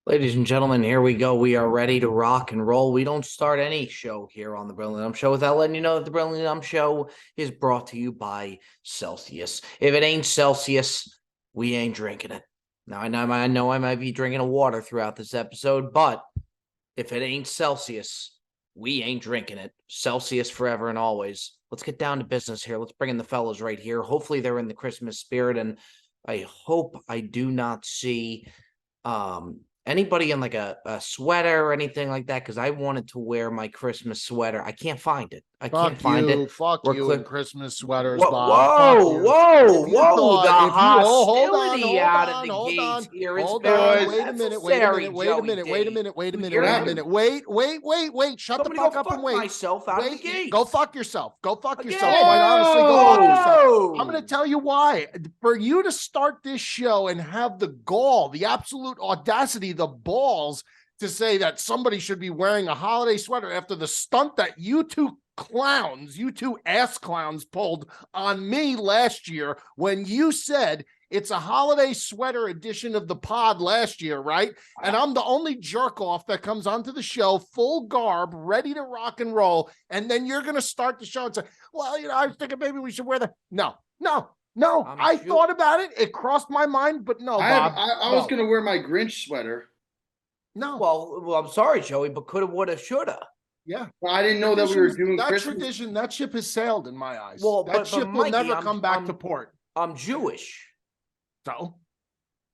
Ladies and gentlemen, here we go. We are ready to rock and roll. We don't start any show here on the Brilliant Dumb Show without letting you know that the Brilliant Dumb Show is brought to you by Celsius. If it ain't Celsius, we ain't drinking it. Now, I know I might be drinking a water throughout this episode, but if it ain't Celsius, we ain't drinking it. Celsius forever and always. Let's get down to business here. Let's bring in the fellas right here. Hopefully they're in the Christmas spirit, and I hope I do not see anybody in like a sweater or anything like that, because I wanted to wear my Christmas sweater. I can't find it. I can't find it. Fuck you in Christmas sweaters, whoa, Bob. Whoa. The hostility out of the gates here is very necessary, Wait a minute. Shut the fuck up and wait. Myself out of the gates. Go fuck yourself. Quite honestly, go fuck yourself. I'm going to tell you why. For you to start this show and have the gall, the absolute audacity, the balls to say that somebody should be wearing a holiday sweater after the stunt that you two ass clowns pulled on me last year when you said it's a holiday sweater edition of the pod last year, right? And I'm the only jerk off that comes onto the show full garb, ready to rock and roll. And then you're going to start the show and say, well, I was thinking maybe we should wear that. No. I thought about it. It crossed my mind, but no, Bob. I was going to wear my Grinch sweater. No. Well, I'm sorry, Joey, but coulda, woulda, shoulda. Yeah. Well, I didn't know that we were doing that Christmas. Tradition. That ship has sailed in my eyes. Well, that ship will never come back to port. I'm Jewish. So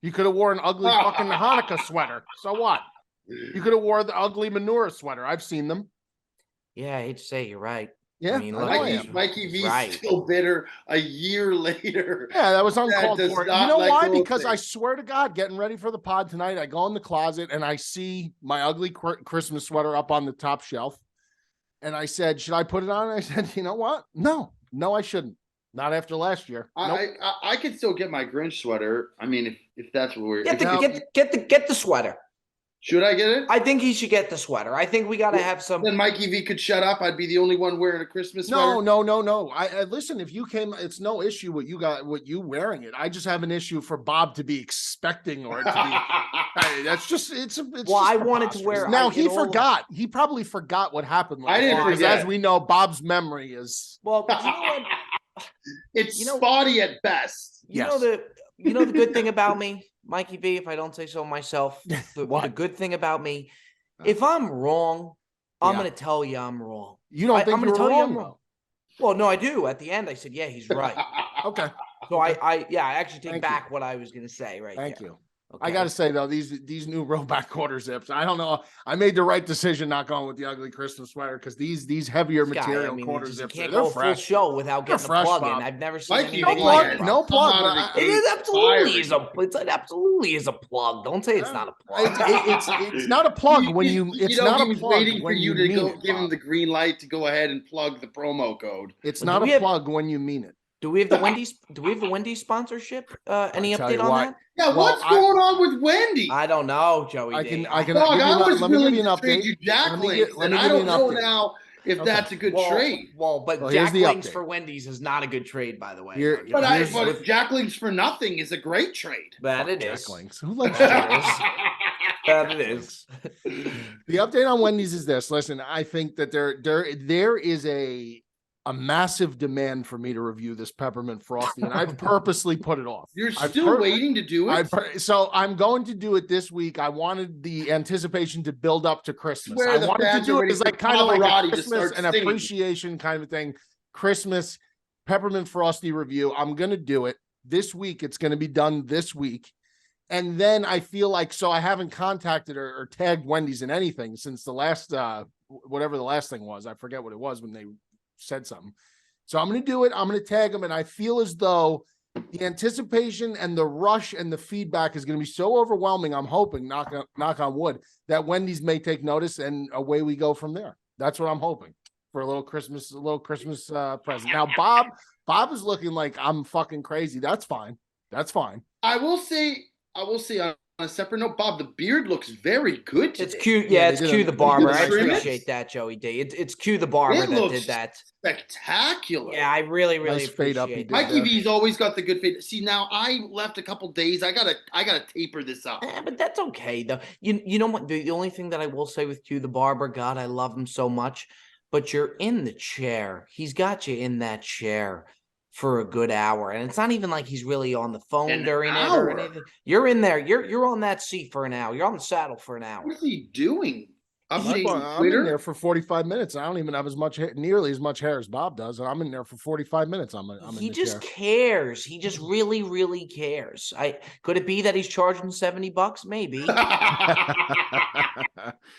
you could have worn an ugly fucking Hanukkah sweater. So what? You could have wore the ugly menorah sweater. I've seen them. Yeah, I hate to say you're right. Yeah, I mean, Mikey V's still bitter a year later. Yeah, that was uncalled for. You know why? Because I swear to God, getting ready for the pod tonight, I go in the closet and I see my ugly Christmas sweater up on the top shelf. And I said, should I put it on? And I said, you know what? No, I shouldn't. Not after last year. I could still get my Grinch sweater. I mean, if that's what we're get the sweater. Should I get it? I think he should get the sweater. I think we got to have some. Then Mikey V could shut up. I'd be the only one wearing a Christmas sweater. No. I listen. If you came, it's no issue what you wearing it. I just have an issue for Bob to be expecting or to be. That's just it's. Well, I wanted to wear. Now he forgot. He probably forgot what happened. I didn't forget. As we know, Bob's memory is. Well, you know what? It's spotty at best. You know the good thing about me, Mikey V, if I don't say so myself, the good thing about me, if I'm wrong, I'm going to tell you I'm wrong. You don't think I'm going to tell you I'm wrong? Well, no, I do. At the end, I said, yeah, he's right. Okay. So I actually take back what I was going to say right Thank there. you. Okay. I got to say, though, these new rollback quarter zips, I don't know. I made the right decision not going with the ugly Christmas sweater because these heavier material quarter zips, can't go fresh. Full show without getting a plug in. I've never seen anything like no plug. It absolutely is a plug. Don't say it's not a plug. It's not a plug when you. It's not a plug waiting for you to go give him the green light to go ahead and plug the promo code. It's not a plug when you mean it. Do we have the Wendy's? Do we have the Wendy's sponsorship? Any update on that? Yeah, what's going on with Wendy's? I don't know, Joey. I can. Let me give you an update. Jack Links, and I don't know now if that's a good trade. But Jack Links for Wendy's is not a good trade, by the way. But Jack Links for nothing is a great trade. That it is. Jack Links. Who likes Jack Links? That it is. The update on Wendy's is this. Listen, I think that there is a massive demand for me to review this Peppermint Frosty, and I've purposely put it off. You're still waiting to do it? So I'm going to do it this week. I wanted the anticipation to build up to Christmas. I wanted to do it as like kind of like a Christmas and appreciation kind of thing. Christmas Peppermint Frosty review. I'm going to do it this week. It's going to be done this week. And then I feel like, so I haven't contacted or tagged Wendy's in anything since the last, whatever the last thing was. I forget what it was when they said something. So I'm going to do it. I'm going to tag them. And I feel as though the anticipation and the rush and the feedback is going to be so overwhelming. I'm hoping, knock on wood, that Wendy's may take notice and away we go from there. That's what I'm hoping for a little Christmas present. Now, Bob is looking like I'm fucking crazy. That's fine. I will say a separate note, Bob, the beard looks very good today. It's cute. Yeah, it's Q the barber. I trim it? appreciate that, Joey D. It's Q the barber It that looks did that. spectacular. Yeah, I really Nice fade up he appreciate did. that. Mikey V's always got the good fade. See, now I left a couple days. I gotta taper this up. But that's okay though. You know what? The only thing that I will say with Q the barber, God, I love him so much. But you're in the chair. He's got you in that chair for a good hour, and it's not even like he's really on the phone during it or anything. You're in there. You're on that seat for an hour. You're on the saddle for an hour. What is he doing? I'm in there for 45 minutes. I don't even have nearly as much hair as Bob does, and I'm in there for 45 minutes. He just cares. He just really, really cares. Could it be that he's charging $70? Maybe.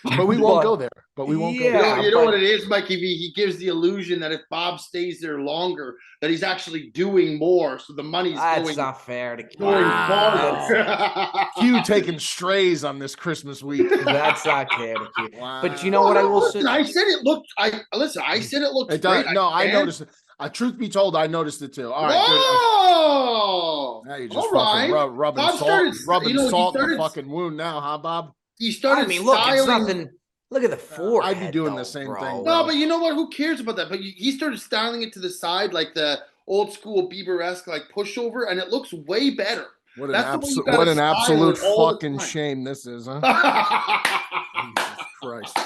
But we won't go there. But we won't go there. You know what it is, Mikey V? He gives the illusion that if Bob stays there longer, that he's actually doing more. So the money's going. That's not fair to Q. Q taking strays on this Christmas week. That's not fair to Q. Wow. But you know what I will say? I said it looked. I said it looked. It does. No, I noticed it. Truth be told, I noticed it too. All right. Oh, now you just rubbing salt in the fucking wound now, huh, Bob? He started. I mean, look, it's nothing. Look at the forehead. I'd be doing the same thing. No, but you know what? Who cares about that? But he started styling it to the side like the old school Bieber-esque like pushover, and it looks way better. What an absolute fucking shame this is, huh? Jesus Christ.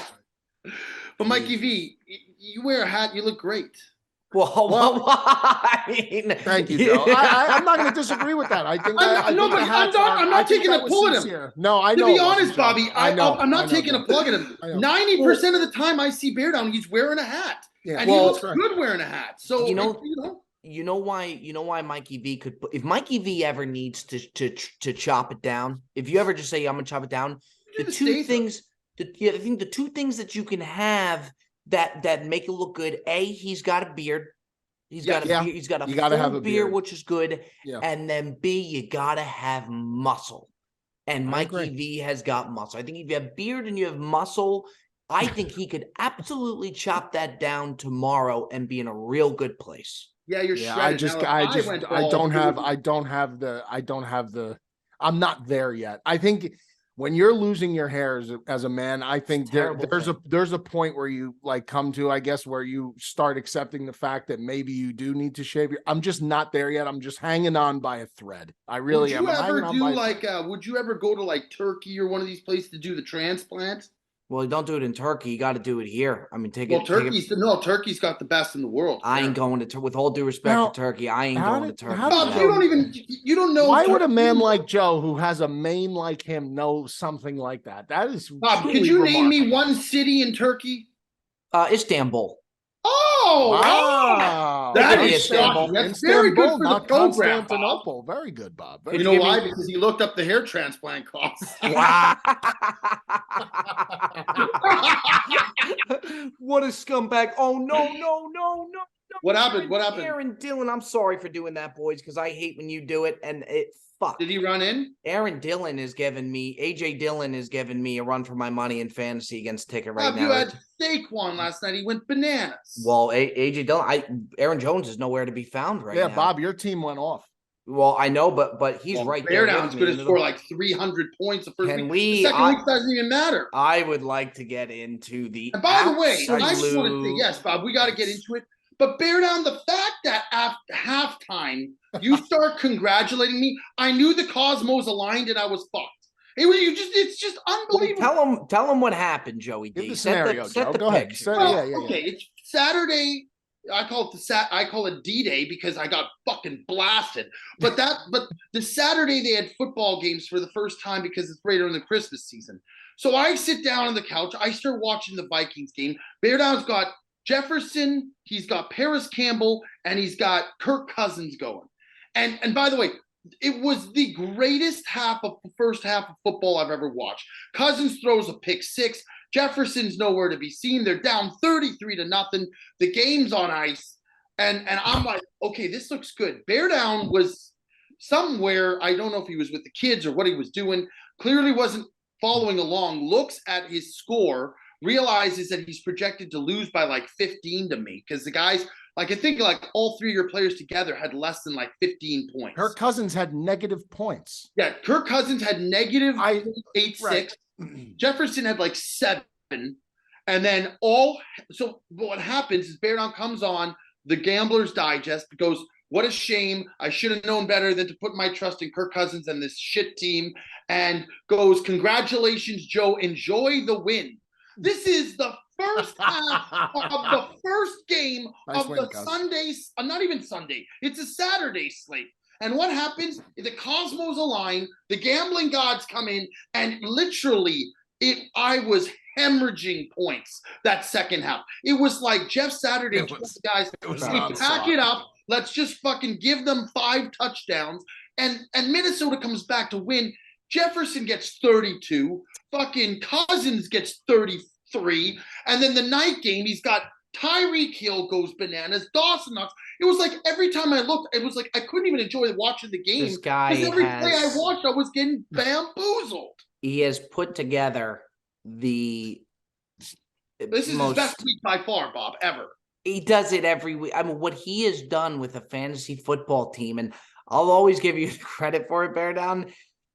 But Mikey V, you wear a hat, you look great. Well, I mean, thank you, Joe. I'm not going to disagree with that. I think I'm not taking a pull at him. No, I know. To be honest, Bobby, I'm not taking a plug at him. 90% of the time I see Bear Down, he's wearing a hat, and he looks good wearing a hat. So you know why Mikey V could put, if Mikey V ever needs to chop it down, if you ever just say I'm gonna chop it down, I think the two things that you can have that make it look good. A, he's got a beard. He's got a full beard, which is good. Yeah. And then B, you gotta have muscle. And Mikey V has got muscle. I think if you have beard and you have muscle, I think he could absolutely chop that down tomorrow and be in a real good place. Yeah, you're shredded. I'm not there yet. I think when you're losing your hair as a man, I think there's a point where you like come to, I guess, where you start accepting the fact that maybe you do need to shave your. I'm just not there yet. I'm just hanging on by a thread. I really am. Would you ever go to like Turkey or one of these places to do the transplant? Well, don't do it in Turkey. You got to do it here. I mean, Turkey's got the best in the world. I ain't going to with all due respect to Turkey. I ain't going to Turkey. You don't know. Why would a man like Joe, who has a mane like him, know something like that? That is. Bob, could you name me one city in Turkey? Istanbul. Oh, wow. That is shocking. That's very good for the program, Constantinople. Very good, Bob. You know why? Because he looked up the hair transplant costs. Wow. What a scumbag. Oh, no. What happened? Aaron Dillon, I'm sorry for doing that, boys, because I hate when you do it, and it fuck. Did he run in? AJ Dillon is giving me a run for my money in fantasy against Ticket right now. You had Saquon last night. He went bananas. Well, AJ Dillon, Aaron Jones is nowhere to be found right now. Yeah, Bob, your team went off. Well, I know, but he's right there. Bear Down's going to score like 300 points the first week. The second week doesn't even matter. I would like to get into the. And by the way, I just want to say, yes, Bob, we got to get into it. But Bear Down, the fact that at halftime you start congratulating me, I knew the cosmos aligned and I was fucked. It's just unbelievable. Well, tell him what happened, Joey D. Give the scenario, Joe. Go ahead. Okay, it's Saturday. I call it D-Day because I got fucking blasted. But the Saturday they had football games for the first time because it's right around the Christmas season. So I sit down on the couch. I start watching the Vikings game. Bear Down's got Jefferson, he's got Paris Campbell, and he's got Kirk Cousins going. And by the way, it was the greatest first half of football I've ever watched. Cousins throws a pick six. Jefferson's nowhere to be seen. They're down 33-0. The game's on ice. And I'm like, okay, this looks good. Bear Down was somewhere, I don't know if he was with the kids or what he was doing, clearly wasn't following along, looks at his score realizes that he's projected to lose by like 15 to me because the guys, like I think like all three of your players together had less than like 15 points. Kirk Cousins had negative points. Yeah, Kirk Cousins had negative 8.6. Right. Jefferson had like 7. And then so what happens is Bear Down comes on, the Gambler's Digest goes, what a shame. I should have known better than to put my trust in Kirk Cousins and this shit team. And goes, congratulations, Joe. Enjoy the win. This is the first half of the first game of the Sunday, not even Sunday. It's a Saturday slate. And what happens? The cosmos align, the gambling gods come in, and literally I was hemorrhaging points that second half. It was like Jeff Saturday, guys, pack it up. Let's just fucking give them 5 touchdowns. And Minnesota comes back to win. Jefferson gets 32. Fucking Cousins gets 33. And then the night game, he's got Tyreek Hill goes bananas. Dawson knocks. It was like every time I looked, it was like I couldn't even enjoy watching the game. This guy because every play I watched, I was getting bamboozled. He has put together this is his best week by far, Bob, ever. He does it every week. I mean, what he has done with a fantasy football team, and I'll always give you credit for it, Bear Down.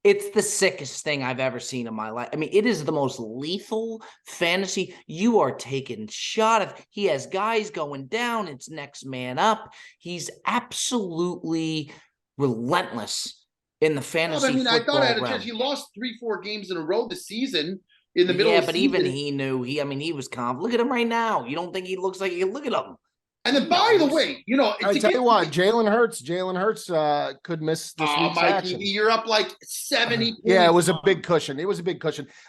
It's the sickest thing I've ever seen in my life. I mean, it is the most lethal fantasy. You are taking shot of. He has guys going down. It's next man up. He's absolutely relentless in the fantasy football I thought I had a realm. chance. He lost 3-4 games in a row this season. In the middle of the season. Even he knew. He was confident. Look at him right now. You don't think he looks like you? Look at him. And then, by the way, I tell you what, Jalen Hurts could miss this week's Mikey, action. You're up like 70 points. Yeah, it was a big cushion.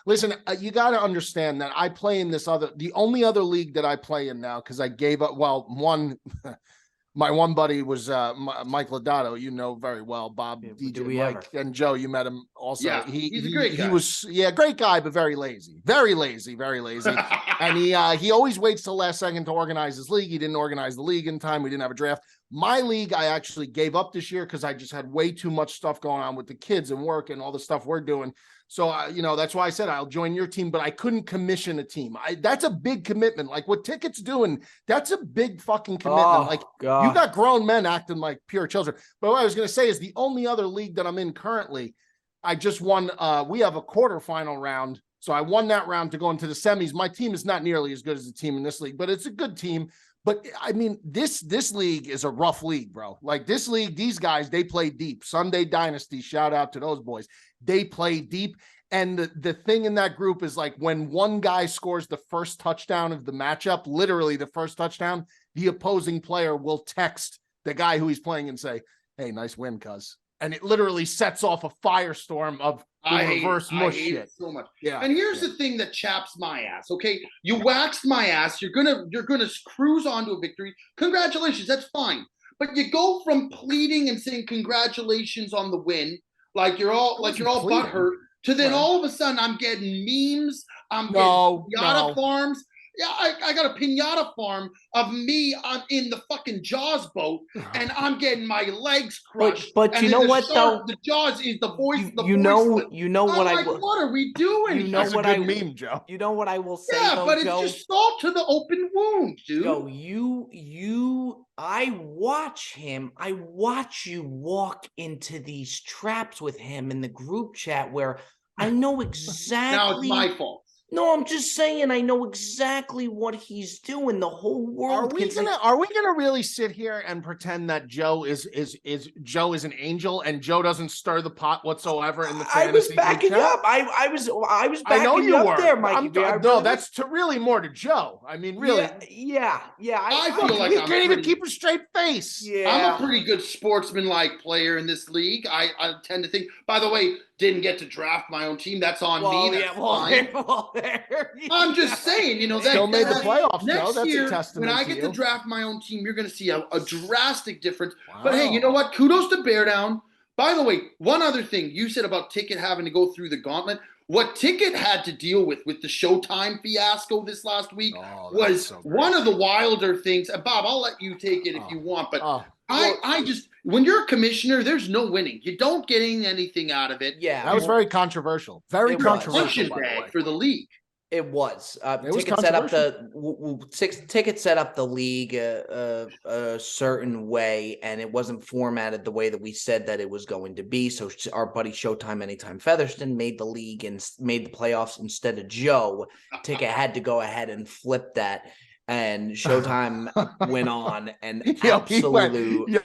Listen, you got to understand that I play in the only other league that I play in now, because I gave up, my one buddy was Mike Lodato, you know very well, Bob, DJ Mike, and Joe, you met him also. Yeah, he's a great guy. He was, great guy, but very lazy. And he always waits till last second to organize his league. He didn't organize the league in time. We didn't have a draft. My league, I actually gave up this year because I just had way too much stuff going on with the kids and work and all the stuff we're doing. So, that's why I said I'll join your team, but I couldn't commission a team. That's a big commitment. Like what Ticket's doing, that's a big fucking commitment. You got grown men acting like pure children. But what I was going to say is the only other league that I'm in currently, I just won. We have a quarterfinal round. So I won that round to go into the semis. My team is not nearly as good as the team in this league, but it's a good team. But I mean, this league is a rough league, bro. Like this league, these guys, they play deep. Sunday Dynasty, shout out to those boys. They play deep. And the thing in that group is like when one guy scores the first touchdown of the matchup, literally the first touchdown, the opposing player will text the guy who he's playing and say, hey, nice win, cuz. And it literally sets off a firestorm of reverse mush shit. It so much. Yeah. And here's the thing that chaps my ass. Okay, you waxed my ass. You're gonna cruise on to a victory. Congratulations, that's fine. But you go from pleading and saying congratulations on the win, like you're all butthurt, to then all of a sudden I'm getting memes. I'm getting pinata farms. Yeah, I got a pinata farm of me in the fucking Jaws boat, and I'm getting my legs crushed. But you know what though? The Jaws is the voice. What are we doing? You know what I meme, Joe. You know what I will say. Yeah, though, but it's Joe? just salt to the open wound, dude. Joe, I watch him. I watch you walk into these traps with him in the group chat where I know exactly. Now it's my fault. No, I'm just saying I know exactly what he's doing. The whole world. Are we gonna really sit here and pretend that Joe is Joe is an angel and Joe doesn't stir the pot whatsoever in the fantasy? I was backing up. I was backing I know you up were. there, Mikey. That's really more to Joe. I mean, really. Yeah. I feel like he can't even keep a straight face. Yeah. I'm a pretty good sportsman-like player in this league. I tend to think. By the way, didn't get to draft my own team. That's on me. That's fine. I'm just saying, that still made the playoffs. Next That's year, a testament when I to get you. to draft my own team, you're going to see a drastic difference. Wow. But hey, you know what? Kudos to Bear Down. By the way, one other thing you said about Ticket having to go through the gauntlet. What Ticket had to deal with the Showtime fiasco this last week was one of the wilder things. And Bob, I'll let you take it if you want, but I just, when you're a commissioner, there's no winning. You don't get anything out of it. Yeah. That was very controversial. Very controversial. Bag for the league. It was. It was Ticket set up Ticket set up the league a certain way, and it wasn't formatted the way that we said that it was going to be. So our buddy Showtime Anytime Featherston made the league and made the playoffs instead of Joe. Ticket had to go ahead and flip that, and Showtime went on and absolutely.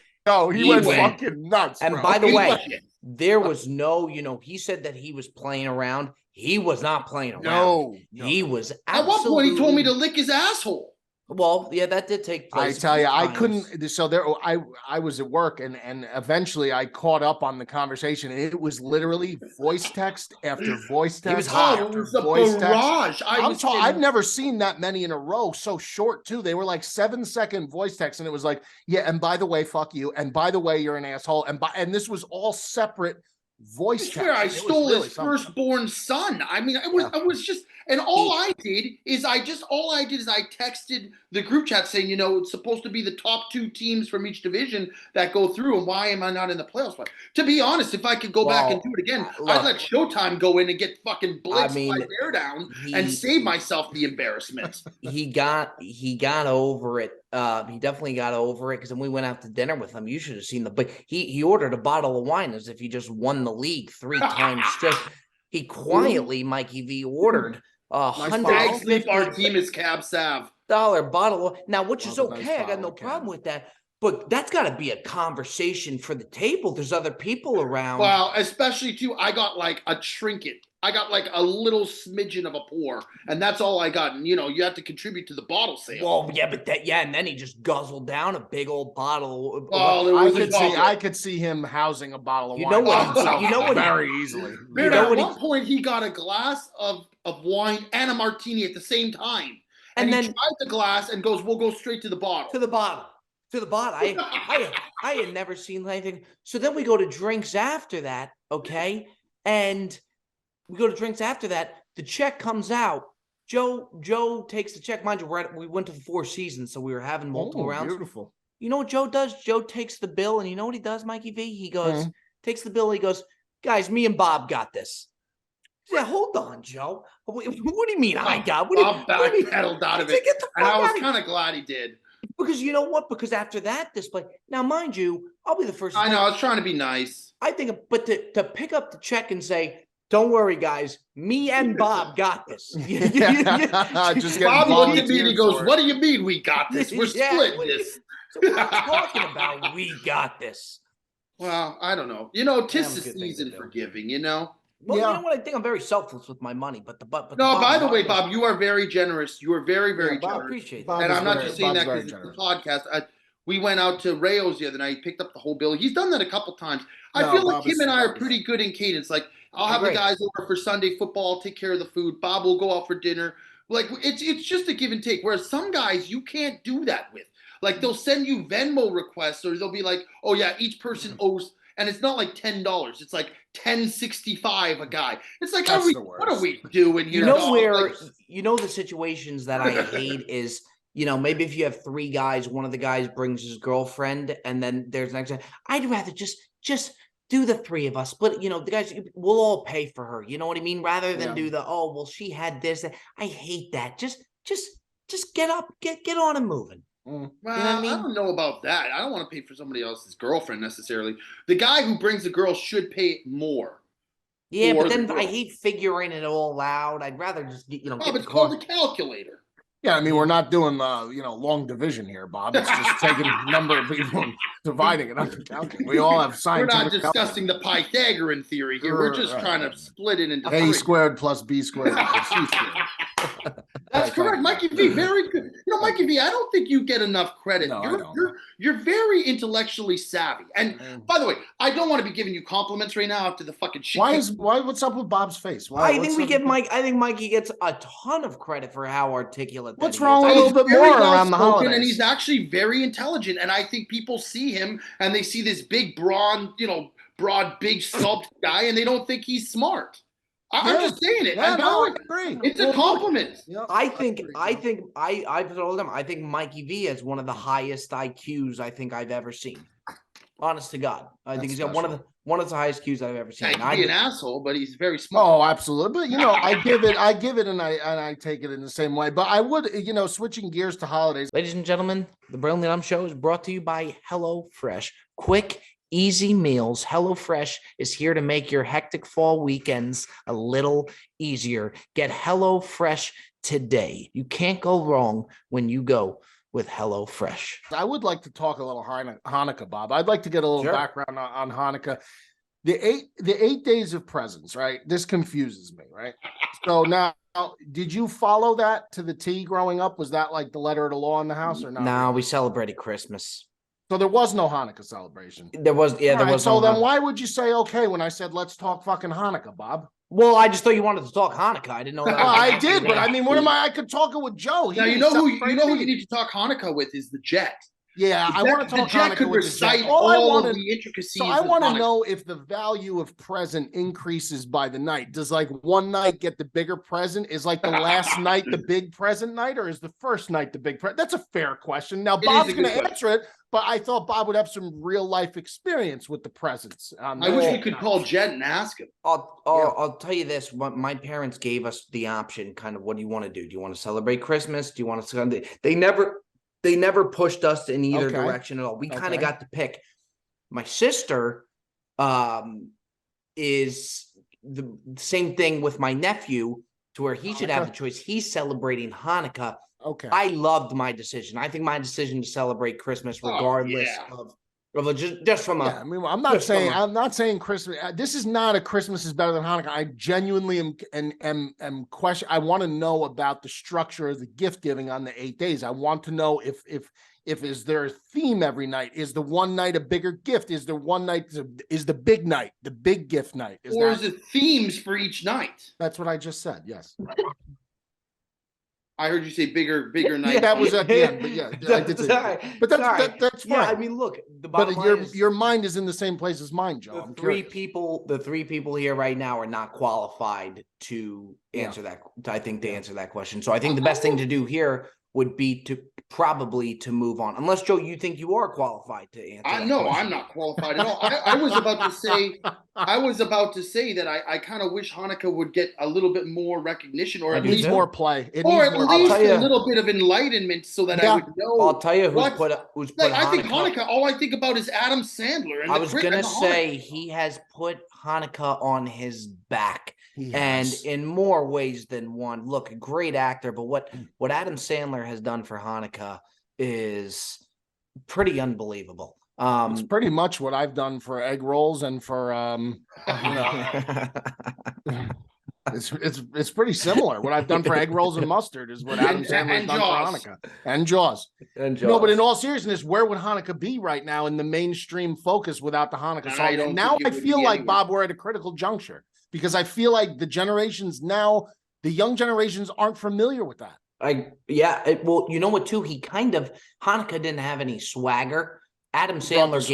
He went fucking nuts. And bro. by the way, there was no, he said that he was playing around. He was not playing around. No. He was At one point, he told me to lick his asshole. Well, yeah, that did take place. I tell you, I couldn't. So I was at work, and eventually I caught up on the conversation. It was literally voice text after voice text. He was hot. It was a barrage. I've never seen that many in a row. So short too. They were like 7-second voice text, and it was like, yeah. And by the way, fuck you. And by the way, you're an asshole. And this was all separate voice text. I stole his firstborn son. I mean, it was just, and all I did is I texted the group chat saying, it's supposed to be the top 2 teams from each division that go through, and why am I not in the playoffs? To be honest, if I could go back and do it again, I'd let Showtime go in and get fucking blitzed by bear down and save myself the embarrassment. He got over it. He definitely got over it, because when we went out to dinner with him, you should have seen but he ordered a bottle of wine as if he just won the league 3 times straight. He quietly, Mikey V, ordered $150 our team is Cab Sav bottle. Now, which is okay. I got no problem with that. But that's got to be a conversation for the table. There's other people around. Well, especially too, I got like a trinket. I got like a little smidgen of a pour, and that's all I got. And you have to contribute to the bottle sale. Well, yeah, but and then he just guzzled down a big old bottle. I could see him housing a bottle of wine. Very easily. At one point, he got a glass of wine and a martini at the same time, and then he tried the glass and goes, "We'll go straight to the bottle." To the bottle. I had never seen anything. So then we go to drinks after that, okay, and. We go to drinks after that. The check comes out. Joe takes the check. Mind you, we went to the 4 Seasons, so we were having multiple rounds. Beautiful. You know what Joe does? Joe takes the bill, and you know what he does, Mikey V? He goes, takes the bill, and he goes, guys, me and Bob got this. Yeah, hold on, Joe. What do you mean I got? Bob backpedaled out of it, and I was kind of glad he did. Because you know what? Because after that display, now mind you, I'll be the first. I know. I was trying to be nice. I think, but to pick up the check and say, don't worry, guys. Me and Bob got this. Bob looked at me and he goes, "What do you mean we got this? We're splitting this." So what are you talking about? We got this. Well, I don't know. Tis the season for giving. Well, you know what? I think I'm very selfless with my money, but by the way, Bob, you are very generous. You are very, very generous. I appreciate that. And I'm not just saying that because it's the podcast. We went out to Rayo's the other night. He picked up the whole bill. He's done that a couple times. I feel like him and I are pretty good in cadence. Like, I'll have the guys over for Sunday football. I'll take care of the food. Bob will go out for dinner. Like, it's just a give and take. Whereas some guys, you can't do that with. Like, they'll send you Venmo requests, or they'll be like, "Oh yeah, each person owes," and it's not like $10. It's like $10.65 a guy. It's like, what are we doing here? The situations that I hate is. Maybe if you have 3 guys, one of the guys brings his girlfriend, and then there's the next guy. I'd rather just do the 3 of us. But, the guys, we'll all pay for her. You know what I mean? Rather than do she had this. I hate that. Just get up, get on and moving. Well, I don't know about that. I don't want to pay for somebody else's girlfriend necessarily. The guy who brings the girl should pay more. Yeah, but then I hate figuring it all out. I'd rather just get it's called a calculator. Yeah, I mean, we're not doing long division here, Bob. It's just taking the number of people and dividing it up and counting. We all have scientific. We're not discussing the Pythagorean theory here. We're just trying to split it into A squared plus B squared equals C squared. That's correct, Mikey V. Very good. Mikey V, I don't think you get enough credit. No, you're very intellectually savvy. And by the way, I don't want to be giving you compliments right now after the fucking shit. What's up with Bob's face? I think Mikey gets a ton of credit for how articulate. What's wrong a little bit more around the holidays? And he's actually very intelligent. And I think people see him and they see this big, broad, big sculpted guy, and they don't think he's smart. I'm just saying it. I agree. It's a compliment. I've told him, I think Mikey V has one of the highest IQs I think I've ever seen. Honest to God. I think he's got one of the highest IQs I've ever seen. Yeah, he can be an asshole, but he's very smart. Oh, absolutely. But I give it, and I take it in the same way. But I would, switching gears to holidays. Ladies and gentlemen, the Brilliantly Dumb Show is brought to you by HelloFresh. Quick, easy meals. HelloFresh is here to make your hectic fall weekends a little easier. Get HelloFresh today. You can't go wrong when you go with HelloFresh. I would like to talk a little Hanukkah, Bob. I'd like to get a little background on Hanukkah. The 8 days of presents, right? This confuses me, right? So now, did you follow that to the T growing up? Was that like the letter of the law in the house or not? No, we celebrated Christmas. So there was no Hanukkah celebration. There was, there was. So then why would you say okay when I said let's talk fucking Hanukkah, Bob? Well, I just thought you wanted to talk Hanukkah. I didn't know that. Well, I did, but I mean, what am I could talk it with Joe. Now you know who you need to talk Hanukkah with is the Jet. Yeah, I want to talk the Jet Hanukkah could with recite the all of the intricacies. So I want to know if the value of present increases by the night. Does like one night get the bigger present? Is like the last night the big present night, or is the first night the big present? That's a fair question. Now Bob's going to answer it, but I thought Bob would have some real life experience with the presents. I wish we could call Jet and ask him. I'll tell you this: my parents gave us the option. Kind of, what do you want to do? Do you want to celebrate Christmas? Do you want to? They never pushed us in either direction at all. We kind of got to pick. My sister is the same thing with my nephew, to where he should have the choice. He's celebrating Hanukkah. Okay. I loved my decision. I think my decision to celebrate Christmas, regardless of just from a. Yeah, I mean, I'm not saying Christmas. This is not a Christmas is better than Hanukkah. I genuinely am question. I want to know about the structure of the gift giving on the 8 days. I want to know if is there a theme every night? Is the one night a bigger gift? Is there one night is the big night, the big gift night? Is it themes for each night? That's what I just said. Yes. I heard you say bigger night. Yeah, that was at the end, but yeah, I did say that. But that's fine. Yeah, I mean, look, the bottom line is, your mind is in the same place as mine, Joe. The three people here right now are not qualified to answer that. I think to answer that question. So I think the best thing to do here would be to move on. Unless, Joe, you think you are qualified to answer. No, I'm not qualified at all. I was about to say that I kind of wish Hanukkah would get a little bit more recognition, or at least more play, or at least a little bit of enlightenment, so that I would know. I'll tell you who's put. I think Hanukkah. All I think about is Adam Sandler. And I was gonna say he has put Hanukkah on his back. And in more ways than one. Look, a great actor, but what Adam Sandler has done for Hanukkah is pretty unbelievable. It's pretty much what I've done for egg rolls and for it's pretty similar. What I've done for egg rolls and mustard is what Adam Sandler has done for Hanukkah. And Jaws. No, but in all seriousness, where would Hanukkah be right now in the mainstream focus without the Hanukkah song? And now I feel like, Bob, we're at a critical juncture. Because I feel like the young generations aren't familiar with that. Well, you know what, too? Hanukkah didn't have any swagger. Adam Sandler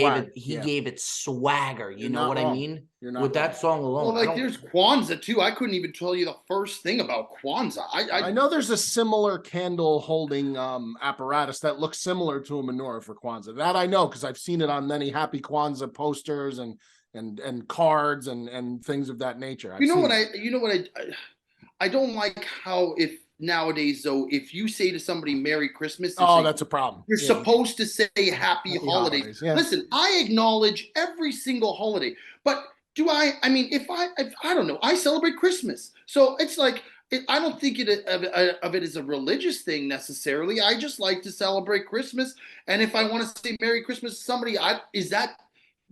gave it swagger. You know what I mean? With that song alone. Well, there's Kwanzaa, too. I couldn't even tell you the first thing about Kwanzaa. I know there's a similar candle holding apparatus that looks similar to a menorah for Kwanzaa. That I know, because I've seen it on many Happy Kwanzaa posters and cards and things of that nature. I don't like how if nowadays though, if you say to somebody Merry Christmas, that's a problem. You're supposed to say Happy Holidays. Yeah. Listen, I acknowledge every single holiday, but I mean, if I don't know, I celebrate Christmas, so it's like I don't think of it as a religious thing necessarily. I just like to celebrate Christmas, and if I want to say Merry Christmas to somebody,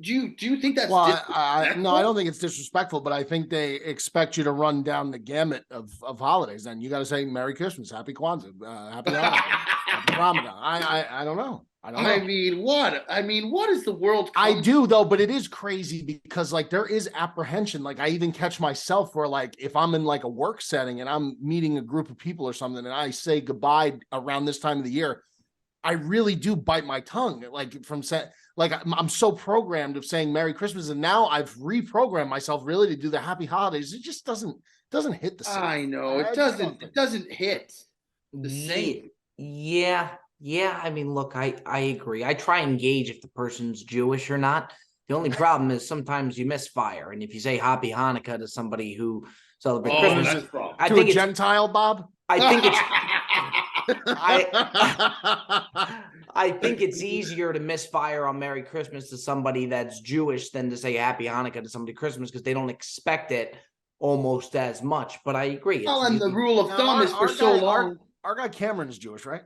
do you think that's disrespectful? No, I don't think it's disrespectful, but I think they expect you to run down the gamut of holidays. Then you got to say Merry Christmas, Happy Kwanzaa, Happy Hanukkah, Happy Ramadan. I don't know. I mean, what is the world? I do though, but it is crazy because there is apprehension. I even catch myself where if I'm in a work setting and I'm meeting a group of people or something and I say goodbye around this time of the year, I really do bite my tongue. I'm so programmed of saying Merry Christmas, and now I've reprogrammed myself really to do the Happy Holidays. It just doesn't hit the same. I know it doesn't. It doesn't hit the same. Yeah. I mean, look, I agree. I try and gauge if the person's Jewish or not. The only problem is sometimes you misfire. And if you say Happy Hanukkah to somebody who celebrates Christmas, that's wrong. I to think a Gentile, Bob? I think it's I think it's easier to misfire on Merry Christmas to somebody that's Jewish than to say Happy Hanukkah to somebody Christmas because they don't expect it almost as much. But I agree. Well, and the rule of thumb is for so long. Our guy Cameron's Jewish, right?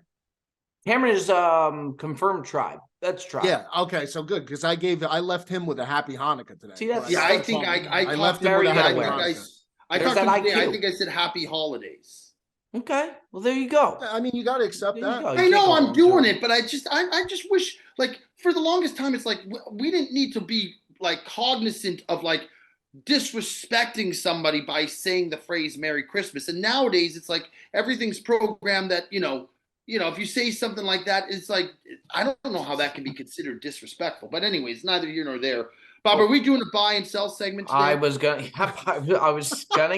Cameron is confirmed tribe. That's tribe. Yeah. Okay. So good because I left him with a Happy Hanukkah today. See, that's Yeah, I think I left him very with a good Happy awareness. Hanukkah. I There's talked that to today, I IQ. think I said Happy Holidays. Okay. Well, there you go. I mean, you got to accept There you that. go. You I can't know go I'm wrong, doing Joe. it, but I just wish, like, for the longest time, it's like we didn't need to be like cognizant of like disrespecting somebody by saying the phrase Merry Christmas. And nowadays it's like everything's programmed that, if you say something like that, it's like, I don't know how that can be considered disrespectful. But anyways, neither here nor there. Bob, are we doing a buy and sell segment today? I was gonna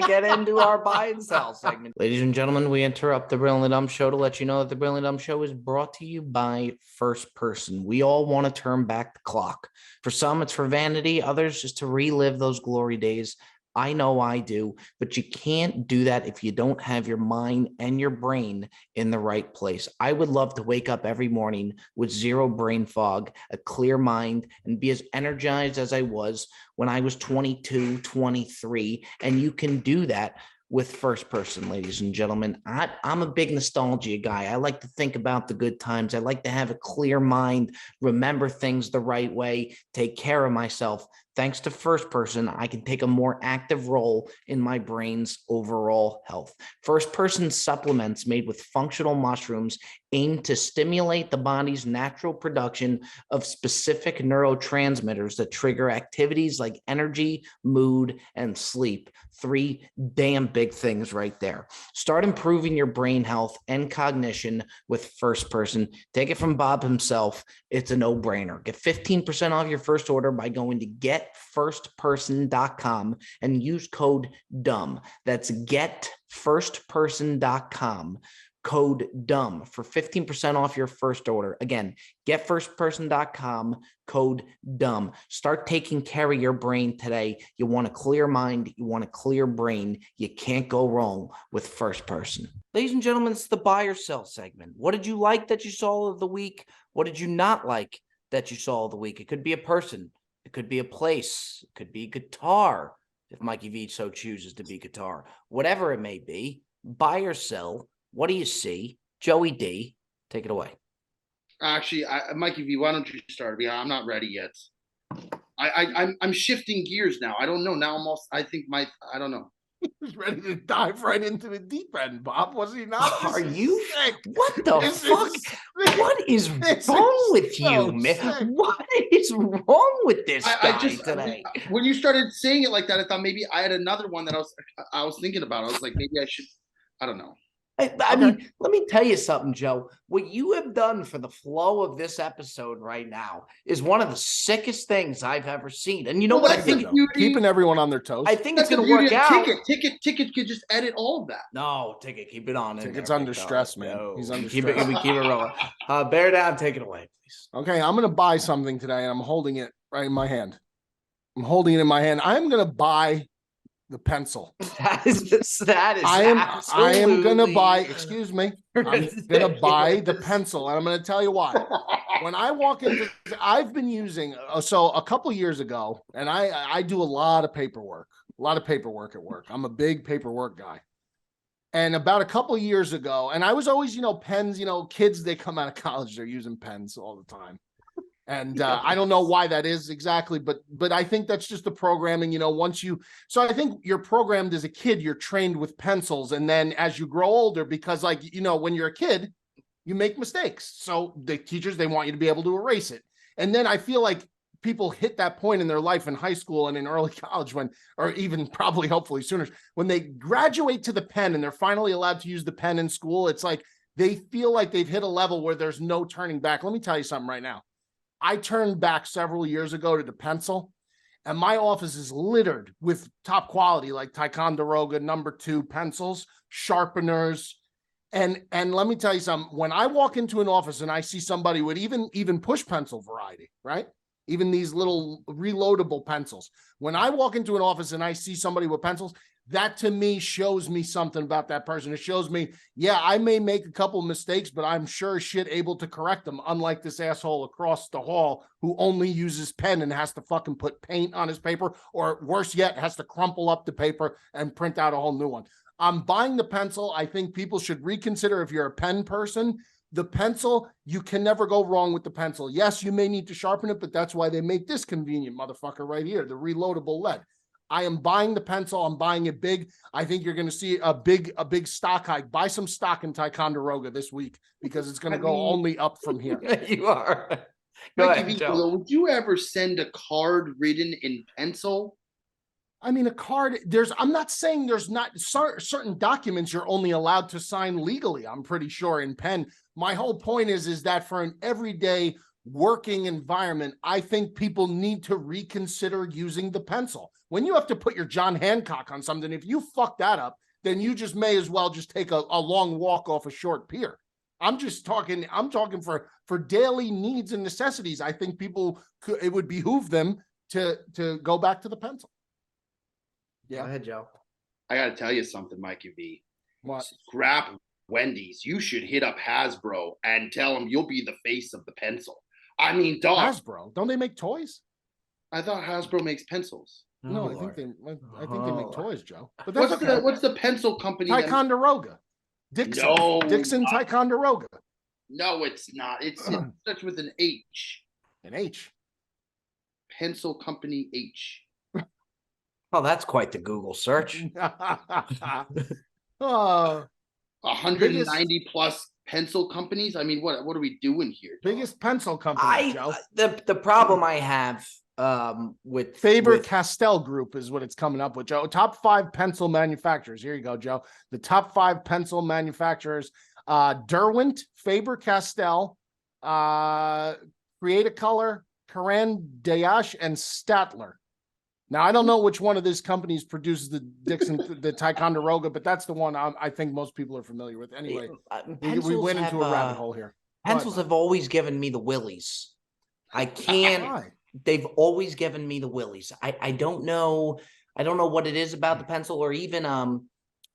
get into our buy and sell segment. Ladies and gentlemen, we interrupt the Brilliant Dumb Show to let you know that the Brilliant Dumb Show is brought to you by First Person. We all want to turn back the clock. For some, it's for vanity, others just to relive those glory days. I know I do, but you can't do that if you don't have your mind and your brain in the right place. I would love to wake up every morning with zero brain fog, a clear mind, and be as energized as I was when I was 22, 23. And you can do that with First Person, ladies and gentlemen. I'm a big nostalgia guy. I like to think about the good times. I like to have a clear mind, remember things the right way, take care of myself. Thanks to First Person, I can take a more active role in my brain's overall health. First Person supplements made with functional mushrooms aim to stimulate the body's natural production of specific neurotransmitters that trigger activities like energy, mood, and sleep. 3 damn big things right there. Start improving your brain health and cognition with First Person. Take it from Bob himself. It's a no-brainer. Get 15% off your first order by going to getfirstperson.com and use code DUMB. That's getfirstperson.com. Code DUMB for 15% off your first order. Again, getfirstperson.com, code DUMB. Start taking care of your brain today. You want a clear mind. You want a clear brain. You can't go wrong with First Person. Ladies and gentlemen, it's the buy or sell segment. What did you like that you saw of the week? What did you not like that you saw of the week? It could be a person. It could be a place. It could be guitar, if Mikey V so chooses to be guitar. Whatever it may be, buy or sell. What do you see? Joey D, take it away. Actually, Mikey V, why don't you start? I'm not ready yet. I'm shifting gears now. I don't know. Now I don't know. He's ready to dive right into the deep end, Bob. Was he not? Are you sick? What the fuck? What is wrong with you, man? What is wrong with this guy today? When you started saying it like that, I thought maybe I had another one that I was thinking about. I was like, maybe I should. I don't know. I mean, let me tell you something, Joe. What you have done for the flow of this episode right now is one of the sickest things I've ever seen. And you know what I think? Keeping everyone on their toes. I think it's going to work out. Ticket could just edit all of that. No, Ticket, keep it on. Ticket's under stress, man. No. He's under keep stress. Keep it rolling. Bear down, take it away, please. Okay, I'm going to buy something today, and I'm holding it right in my hand. I'm going to buy the pencil. That is I am gonna buy, excuse me. I'm gonna buy the pencil, and I'm gonna tell you why. When I walk into, I've been using so a couple years ago, and I do a lot of paperwork at work. I'm a big paperwork guy. And about a couple years ago, and I was always, pens, kids, they come out of college, they're using pens all the time. And I don't know why that is exactly, but I think that's just the programming, so I think you're programmed as a kid, you're trained with pencils. And then as you grow older, because when you're a kid, you make mistakes. So the teachers, they want you to be able to erase it. And then I feel like people hit that point in their life in high school and in early college or even probably hopefully sooner, when they graduate to the pen and they're finally allowed to use the pen in school, it's like they feel like they've hit a level where there's no turning back. Let me tell you something right now. I turned back several years ago to the pencil, and my office is littered with top quality, like Ticonderoga #2 pencils, sharpeners. And let me tell you something, when I walk into an office and I see somebody with even push pencil variety, right? even these little reloadable pencils. When I walk into an office and I see somebody with pencils, that to me shows me something about that person. It shows me, yeah, I may make a couple mistakes, but I'm sure as shit able to correct them. Unlike this asshole across the hall who only uses pen and has to fucking put paint on his paper, or worse yet, has to crumple up the paper and print out a whole new one. I'm buying the pencil. I think people should reconsider if you're a pen person. The pencil, you can never go wrong with the pencil. Yes, you may need to sharpen it, but that's why they make this convenient motherfucker right here, the reloadable lead. I am buying the pencil. I'm buying it big. I think you're going to see a big stock hike. Buy some stock in Ticonderoga this week because it's going to go only up from here. You are. Go ahead, Joe. Would you ever send a card written in pencil? I mean, a card, I'm not saying there's not certain documents you're only allowed to sign legally. I'm pretty sure in pen. My whole point is that for an everyday working environment, I think people need to reconsider using the pencil. When you have to put your John Hancock on something, if you fuck that up, then you just may as well just take a long walk off a short pier. I'm talking for daily needs and necessities. I think it would behoove them to go back to the pencil. Yeah. Go ahead, Joe. I got to tell you something, Mikey V. What? Scrap Wendy's. You should hit up Hasbro and tell them you'll be the face of the pencil. I mean, dog. Hasbro, don't they make toys? I thought Hasbro makes pencils. No, I think they make toys, Joe. But what's the pencil company? Ticonderoga. Dixon. No, Dixon Ticonderoga. No, it's not. It starts with an H. An H. Pencil company H. Oh, that's quite the Google search. 190 plus pencil companies. I mean, what are we doing here, dog? Biggest pencil company, Joe. The problem I have with Faber-Castell Group is what it's coming up with, Joe. Top 5 pencil manufacturers. Here you go, Joe. The top 5 pencil manufacturers: Derwent, Faber-Castell, Create-A-Color, Caran d'Ache, and Statler. Now, I don't know which one of these companies produces the Dixon, the Ticonderoga, but that's the one I think most people are familiar with. Anyway, we went into a rabbit hole here. Pencils have always given me the willies. I can't. They've always given me the willies. I don't know. I don't know what it is about the pencil, or even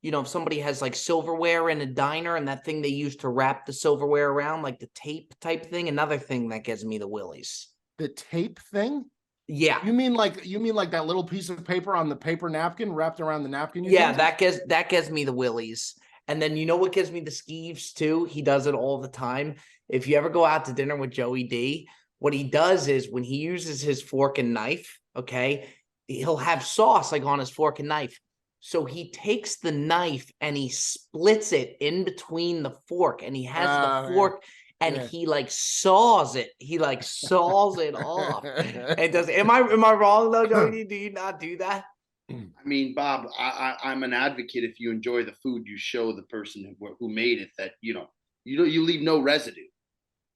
if somebody has like silverware in a diner and that thing they use to wrap the silverware around, like the tape type thing. Another thing that gives me the willies. The tape thing. Yeah. You mean like that little piece of paper on the paper napkin wrapped around the napkin? Yeah, that gives me the willies. And then you know what gives me the skeeves too? He does it all the time. If you ever go out to dinner with Joey D, what he does is when he uses his fork and knife, okay, he'll have sauce like on his fork and knife. So he takes the knife and he splits it in between the fork, and he has the fork. And he like saws it. He like saws it off. And does am I wrong though, Joey? Do you not do that? I mean, Bob, I'm an advocate. If you enjoy the food, you show the person who made it that you leave no residue.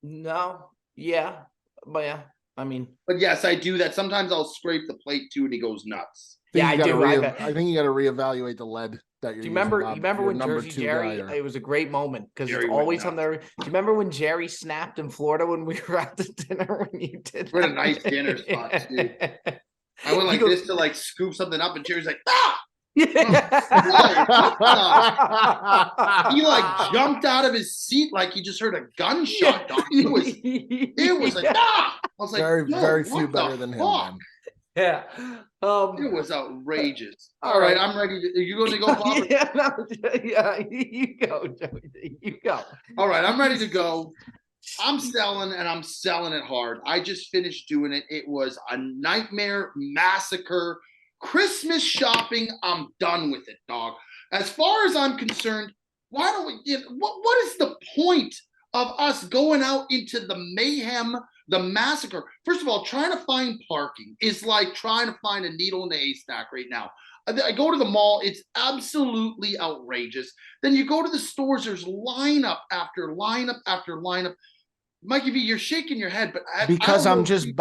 No, yeah, but yeah, I mean, but yes, I do that. Sometimes I'll scrape the plate too, and he goes nuts. Yeah, I do. I think you got to reevaluate the lead. That you're do you remember when Jersey Jerry? It was a great moment because it's always on there. Do you remember when Jerry snapped in Florida when we were at the dinner when you did? What a nice dinner spot, dude. I went like this to like scoop something up, and Jerry's like, ah! He like jumped out of his seat like he just heard a gunshot. It was like, ah! I was like, very few better than him. Man. Yeah. It was outrageous. All right, I'm ready. Are you going to go, Bob? Yeah, you go, Joey. You go. All right, I'm ready to go. I'm selling, and I'm selling it hard. I just finished doing it. It was a nightmare massacre. Christmas shopping, I'm done with it, dog. As far as I'm concerned, why don't we what is the point of us going out into the mayhem, the massacre? First of all, trying to find parking is like trying to find a needle in a haystack right now. I go to the mall, it's absolutely outrageous. Then you go to the stores, there's lineup after lineup after lineup. Mikey V, you're shaking your head, but because I'm just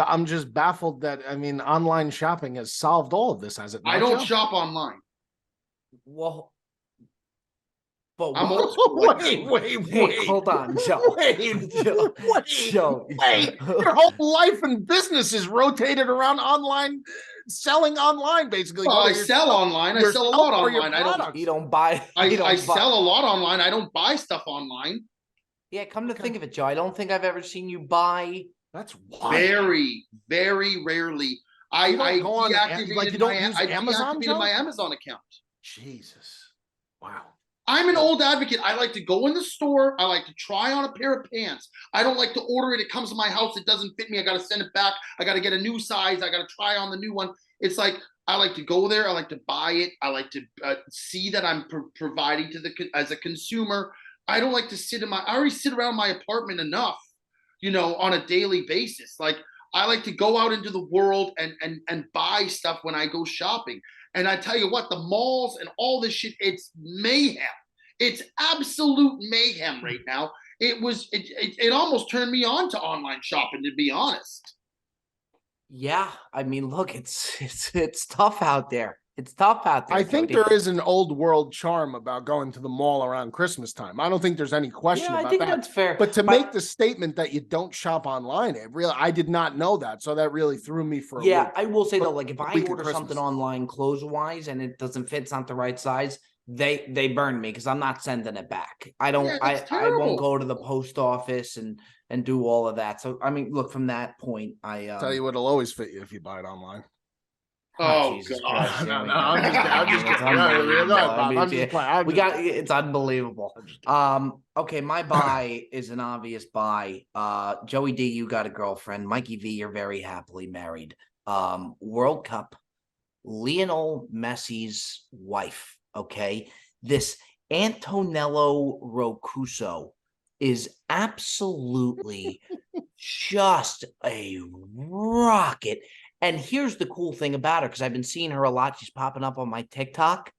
baffled that online shopping has solved all of this, has it not? I don't shop online. Well, But I'm old school. Wait. Hold on, Joe. Joe. Your whole life and business is rotated around online, selling online, basically. Well, I sell online. I sell a lot online. You don't buy. I sell a lot online. I don't buy stuff online. Yeah, come to think of it, Joe, I don't think I've ever seen you buy. That's wild. Very, very rarely. I deactivated Amazon, my Amazon account. Jesus. Wow. I'm an old advocate. I like to go in the store. I like to try on a pair of pants. I don't like to order it. It comes to my house. It doesn't fit me. I got to send it back. I got to get a new size. I got to try on the new one. It's like, I like to go there. I like to buy it. I like to see that I'm providing as a consumer. I don't like to I already sit around my apartment enough, on a daily basis. Like, I like to go out into the world and buy stuff when I go shopping. And I tell you what, the malls and all this shit, it's mayhem. It's absolute mayhem right now. It almost turned me on to online shopping, to be honest. Yeah, I mean, look, it's tough out there. It's tough out there. I think there is an old world charm about going to the mall around Christmas time. I don't think there's any question about that. I think that's fair. But to make the statement that you don't shop online, I did not know that. So that really threw me for a loop. I will say though, like if I order something online clothes wise and it doesn't fit, it's not the right size, they burn me because I'm not sending it back. I won't go to the post office and do all of that. So I mean, look, from that point, tell you what'll always fit you if you buy it online. Oh, Jesus God. Christ. No, I'm just kidding. We got it's unbelievable. Okay, my buy is an obvious buy. Joey D, you got a girlfriend. Mikey V, you're very happily married. World Cup, Lionel Messi's wife. Okay, this Antonello Rocuso is absolutely just a rocket. And here's the cool thing about her, because I've been seeing her a lot. She's popping up on my TikTok.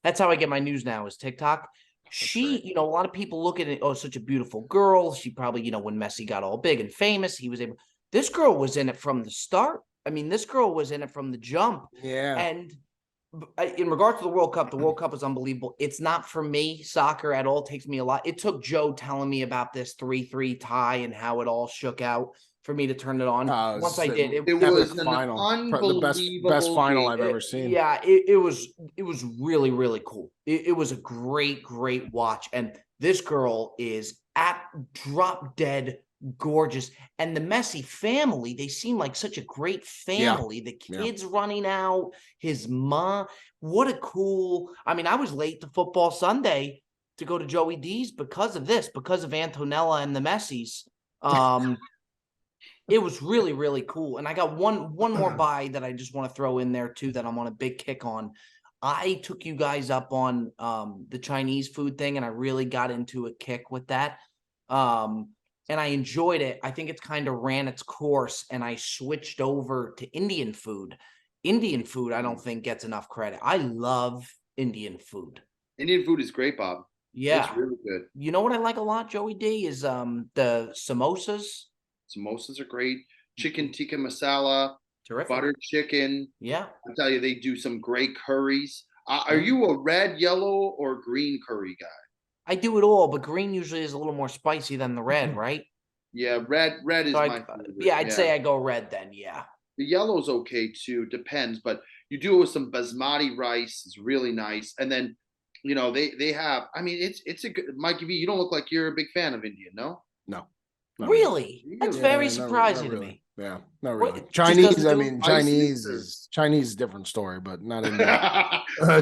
That's how I get my news now, is TikTok. She, a lot of people look at it, oh, such a beautiful girl. She probably, when Messi got all big and famous, he was able. This girl was in it from the start. I mean, this girl was in it from the jump. Yeah. And in regard to the World Cup was unbelievable. It's not for me, soccer at all. It takes me a lot. It took Joe telling me about this 3-3 tie and how it all shook out for me to turn it on. Once I did, it was an final, unbelievable the best final I've ever seen. Yeah, it was really, really cool. It was a great watch. And this girl is drop dead gorgeous. And the Messi family, they seem like such a great family. Yeah. The kids running out, his mom. What a cool. I mean, I was late to football Sunday to go to Joey D's because of this, because of Antonella and the Messis. It was really, really cool. And I got one more buy that I just want to throw in there too, that I'm on a big kick on. I took you guys up on the Chinese food thing, and I really got into a kick with that. And I enjoyed it. I think it's kind of ran its course, and I switched over to Indian food. Indian food, I don't think gets enough credit. I love Indian food. Indian food is great, Bob. Yeah. It's really good. You know what I like a lot, Joey D, is the samosas. Samosas are great. Chicken tikka masala. Terrific. Buttered chicken. Yeah. I tell you, they do some great curries. Are you a red, yellow, or green curry guy? I do it all, but green usually is a little more spicy than the red, right? Yeah, red is my favorite. Yeah, I'd say I go red then, yeah. The yellow's okay too, depends, but you do it with some basmati rice, it's really nice. And then, they have, I mean, it's a good, Mikey V, you don't look like you're a big fan of Indian, no? No. Really? That's very surprising to me. Yeah, not really. Chinese is a different story, but not in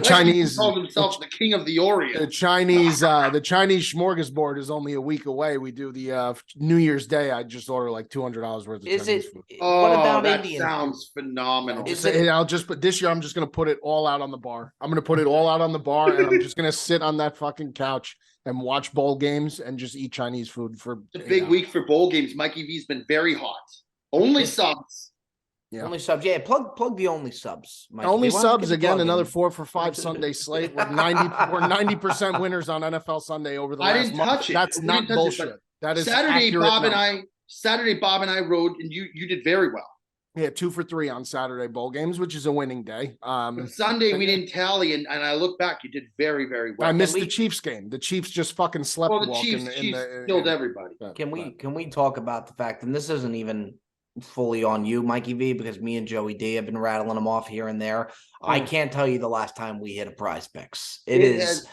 Chinese. Called himself the king of the Orient. The Chinese smorgasbord is only a week away. We do the New Year's Day. I just order like $200 worth of Chinese food. What about that Indian? Sounds phenomenal. But this year I'm just gonna put it all out on the bar. I'm gonna put it all out on the bar, and I'm just gonna sit on that fucking couch and watch bowl games and just eat Chinese food for. It's a big week for bowl games. Mikey V's been very hot. Only subs. Yeah. Only subs. Yeah, plug the only subs. Mikey. Only subs again. Another 4 for 5 Sunday slate. We're 90% winners on NFL Sunday over the last month. Touch it. That's not bullshit. That is Saturday. Bob and I rode, and you did very well. Yeah, 2 for 3 on Saturday bowl games, which is a winning day. But Sunday we didn't tally, and I look back, you did very, very well. I missed the Chiefs game. The Chiefs just fucking slept. Well, the Chiefs killed everybody. Can we talk about the fact, and this isn't even fully on you, Mikey V, because me and Joey D have been rattling them off here and there. I can't tell you the last time we hit a prize picks. It's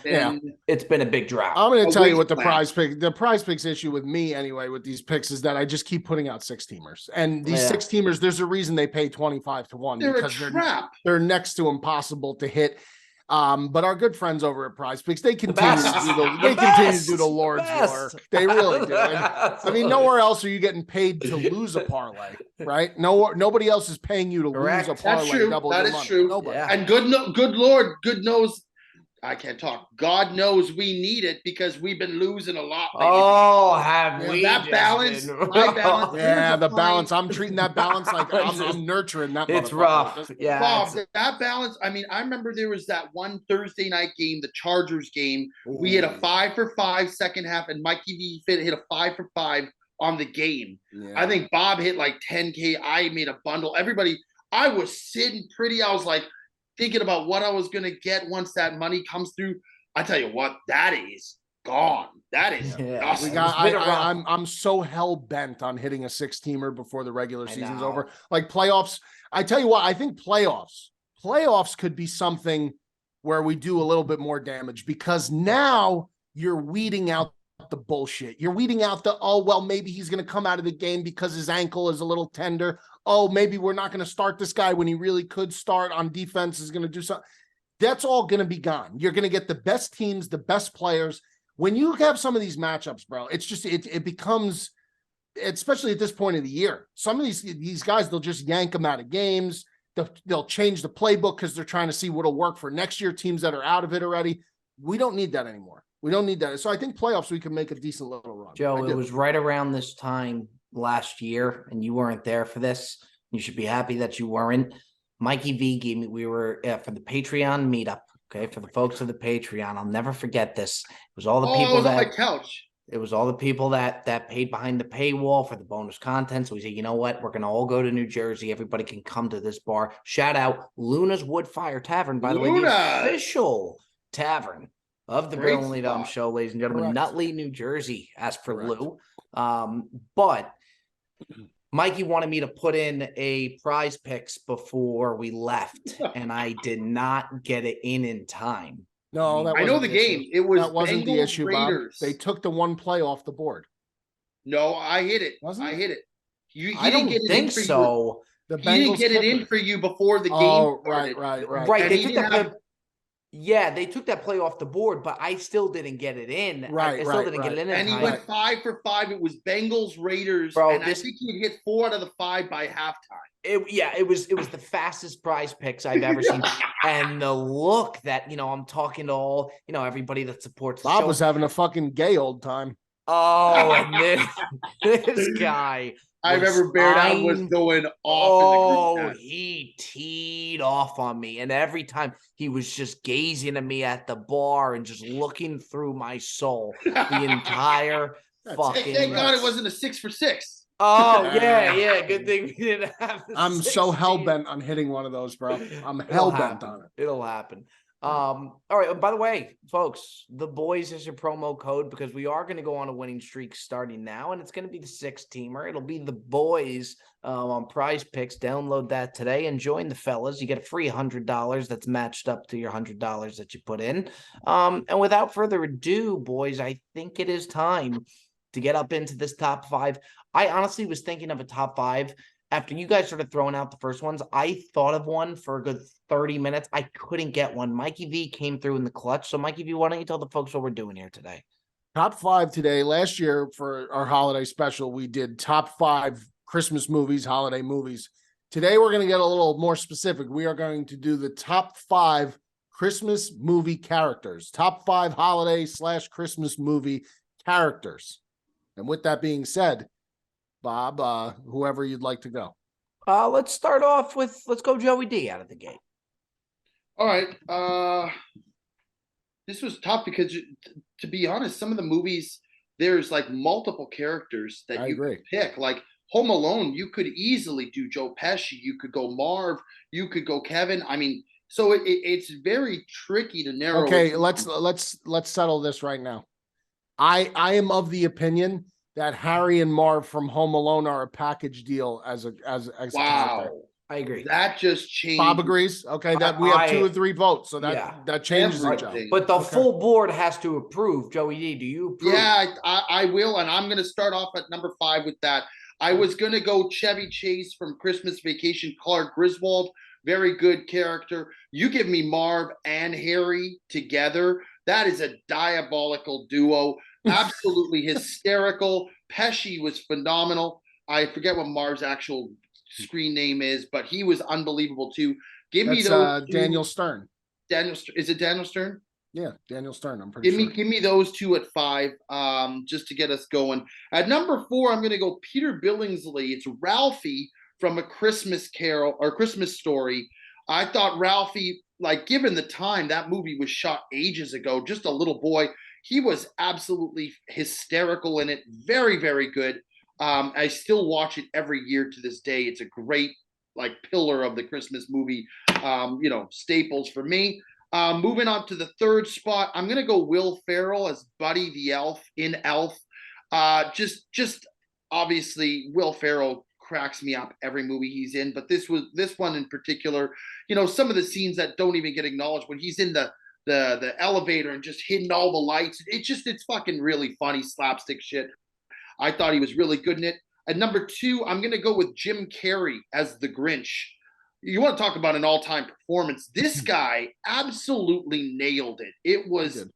been a big drought. I'm going to tell you what the prize picks issue with me anyway with these picks is that I just keep putting out 6-teamers, and these 6-teamers, there's a reason they pay 25-1 because they're next to impossible to hit. But our good friends over at Prize Picks, they continue to do the Lord's work. They really do. I mean, nowhere else are you getting paid to lose a parlay, right? Nobody else is paying you to lose a parlay. That's true. Double that your is money. true. Nobody. Yeah. And good Lord, good knows. I can't talk. God knows we need it because we've been losing a lot lately. Oh, have we? That balance, my balance. Yeah, the balance. I'm treating that balance like I'm nurturing that. It's rough. Yeah, Bob, that balance. I mean, I remember there was that one Thursday night game, the Chargers game. Ooh. We hit a 5 for 5 second half, and Mikey V hit a 5 for 5 on the game. Yeah. I think Bob hit like 10K. I made a bundle. Everybody, I was sitting pretty. I was like, thinking about what I was going to get once that money comes through. I tell you what, that is gone. That is I'm so hell bent on hitting a 6-teamer before the regular season's over. Like playoffs, I tell you what, I think playoffs could be something where we do a little bit more damage because now you're weeding out the bullshit. You're weeding out maybe he's going to come out of the game because his ankle is a little tender. Oh, maybe we're not going to start this guy when he really could start on defense, is going to do something. That's all going to be gone. You're going to get the best teams, the best players. When you have some of these matchups, bro, it's just, it becomes, especially at this point of the year, some of these guys, they'll just yank them out of games. They'll change the playbook because they're trying to see what'll work for next year, teams that are out of it already. We don't need that anymore. We don't need that. So I think playoffs, we can make a decent little run. Joe, it was right around this time last year, and you weren't there for this. You should be happy that you weren't. Mikey V gave me, we were for the Patreon meetup. Okay, for the folks of the Patreon, I'll never forget this. It was all the people that on my couch. It was all the people that paid behind the paywall for the bonus content. So we said, you know what? We're gonna all go to New Jersey. Everybody can come to this bar. Shout out Luna's Woodfire Tavern, by the way, the official tavern of the Brilliantly Dumb Show, ladies and gentlemen. Correct. Nutley, New Jersey, as for Correct. Lou. But Mikey wanted me to put in a prize picks before we left, and I did not get it in time. No, I know the game. It was that wasn't the issue, Bob. They took the one play off the board. No, I hit it. I hit it. I don't think so. He didn't get it in for you before the game. Oh, right. Right. They took that. Yeah, they took that play off the board, but I still didn't get it in. I still didn't get it in. And he went 5 for 5. It was Bengals, Raiders. Bro, and I think he hit 4 out of the 5 by halftime. It was the fastest prize picks I've ever seen. And the look that, I'm talking to all, everybody that supports the Bob show. was having a fucking gay old time. Oh, and this guy. I remember Bear Down was going off in the group chat. He teed off on me. And every time he was just gazing at me at the bar and just looking through my soul the entire fucking. Thank God it wasn't a 6 for 6. Oh, yeah. Good thing we didn't have I'm so hell-bent on hitting one of those, bro. I'm hell-bent on it. It'll happen. All right. By the way, folks, the boys is your promo code because we are going to go on a winning streak starting now, and it's going to be the 6-teamer. It'll be the boys on Prize Picks. Download that today and join the fellas. You get a free $100 that's matched up to your $100 that you put in. And without further ado, boys, I think it is time to get up into this top 5. I honestly was thinking of a top 5. After you guys started throwing out the first ones, I thought of one for a good 30 minutes. I couldn't get one. Mikey V came through in the clutch. So, Mikey V, why don't you tell the folks what we're doing here today? Top 5 today. Last year for our holiday special, we did top 5 Christmas movies, holiday movies. Today, we're going to get a little more specific. We are going to do the top 5 Christmas movie characters. Top 5 holiday/Christmas movie characters. And with that being said, Bob, whoever you'd like to go. Let's start off with, let's go Joey D out of the gate. All right. This was tough because, to be honest, some of the movies, there's like multiple characters that you can pick. Like Home Alone, you could easily do Joe Pesci. You could go Marv. You could go Kevin. I mean, so it's very tricky to narrow. Okay, let's settle this right now. I am of the opinion that Harry and Marv from Home Alone are a package deal as wow. I agree. That just changed. Bob agrees. Okay, that we have 2 or 3 votes, so that changes it, Joe. But the full board has to approve. Joey D, do you approve? Yeah, I will, and I'm going to start off at number 5 with that. I was going to go Chevy Chase from Christmas Vacation, Clark Griswold. Very good character. You give me Marv and Harry together. That is a diabolical duo. Absolutely hysterical. Pesci was phenomenal. I forget what Marv's actual screen name is, but he was unbelievable too. Give me those two. Daniel Stern. Is it Daniel Stern? Yeah, Daniel Stern. I'm pretty sure. Give me those 2 at 5, just to get us going. At number 4, I'm going to go Peter Billingsley. It's Ralphie from A Christmas Carol or Christmas Story. I thought Ralphie, like, given the time, that movie was shot ages ago. Just a little boy. He was absolutely hysterical in it. Very, very good. I still watch it every year to this day. It's a great, like, pillar of the Christmas movie, staples for me. Moving on to the 3rd spot, I'm going to go Will Ferrell as Buddy the Elf in Elf. Just obviously Will Ferrell cracks me up every movie he's in, but this one in particular, some of the scenes that don't even get acknowledged when he's in the elevator and just hitting all the lights. It's fucking really funny slapstick shit. I thought he was really good in it. At number 2, I'm going to go with Jim Carrey as the Grinch. You want to talk about an all-time performance. This guy absolutely nailed it. It was,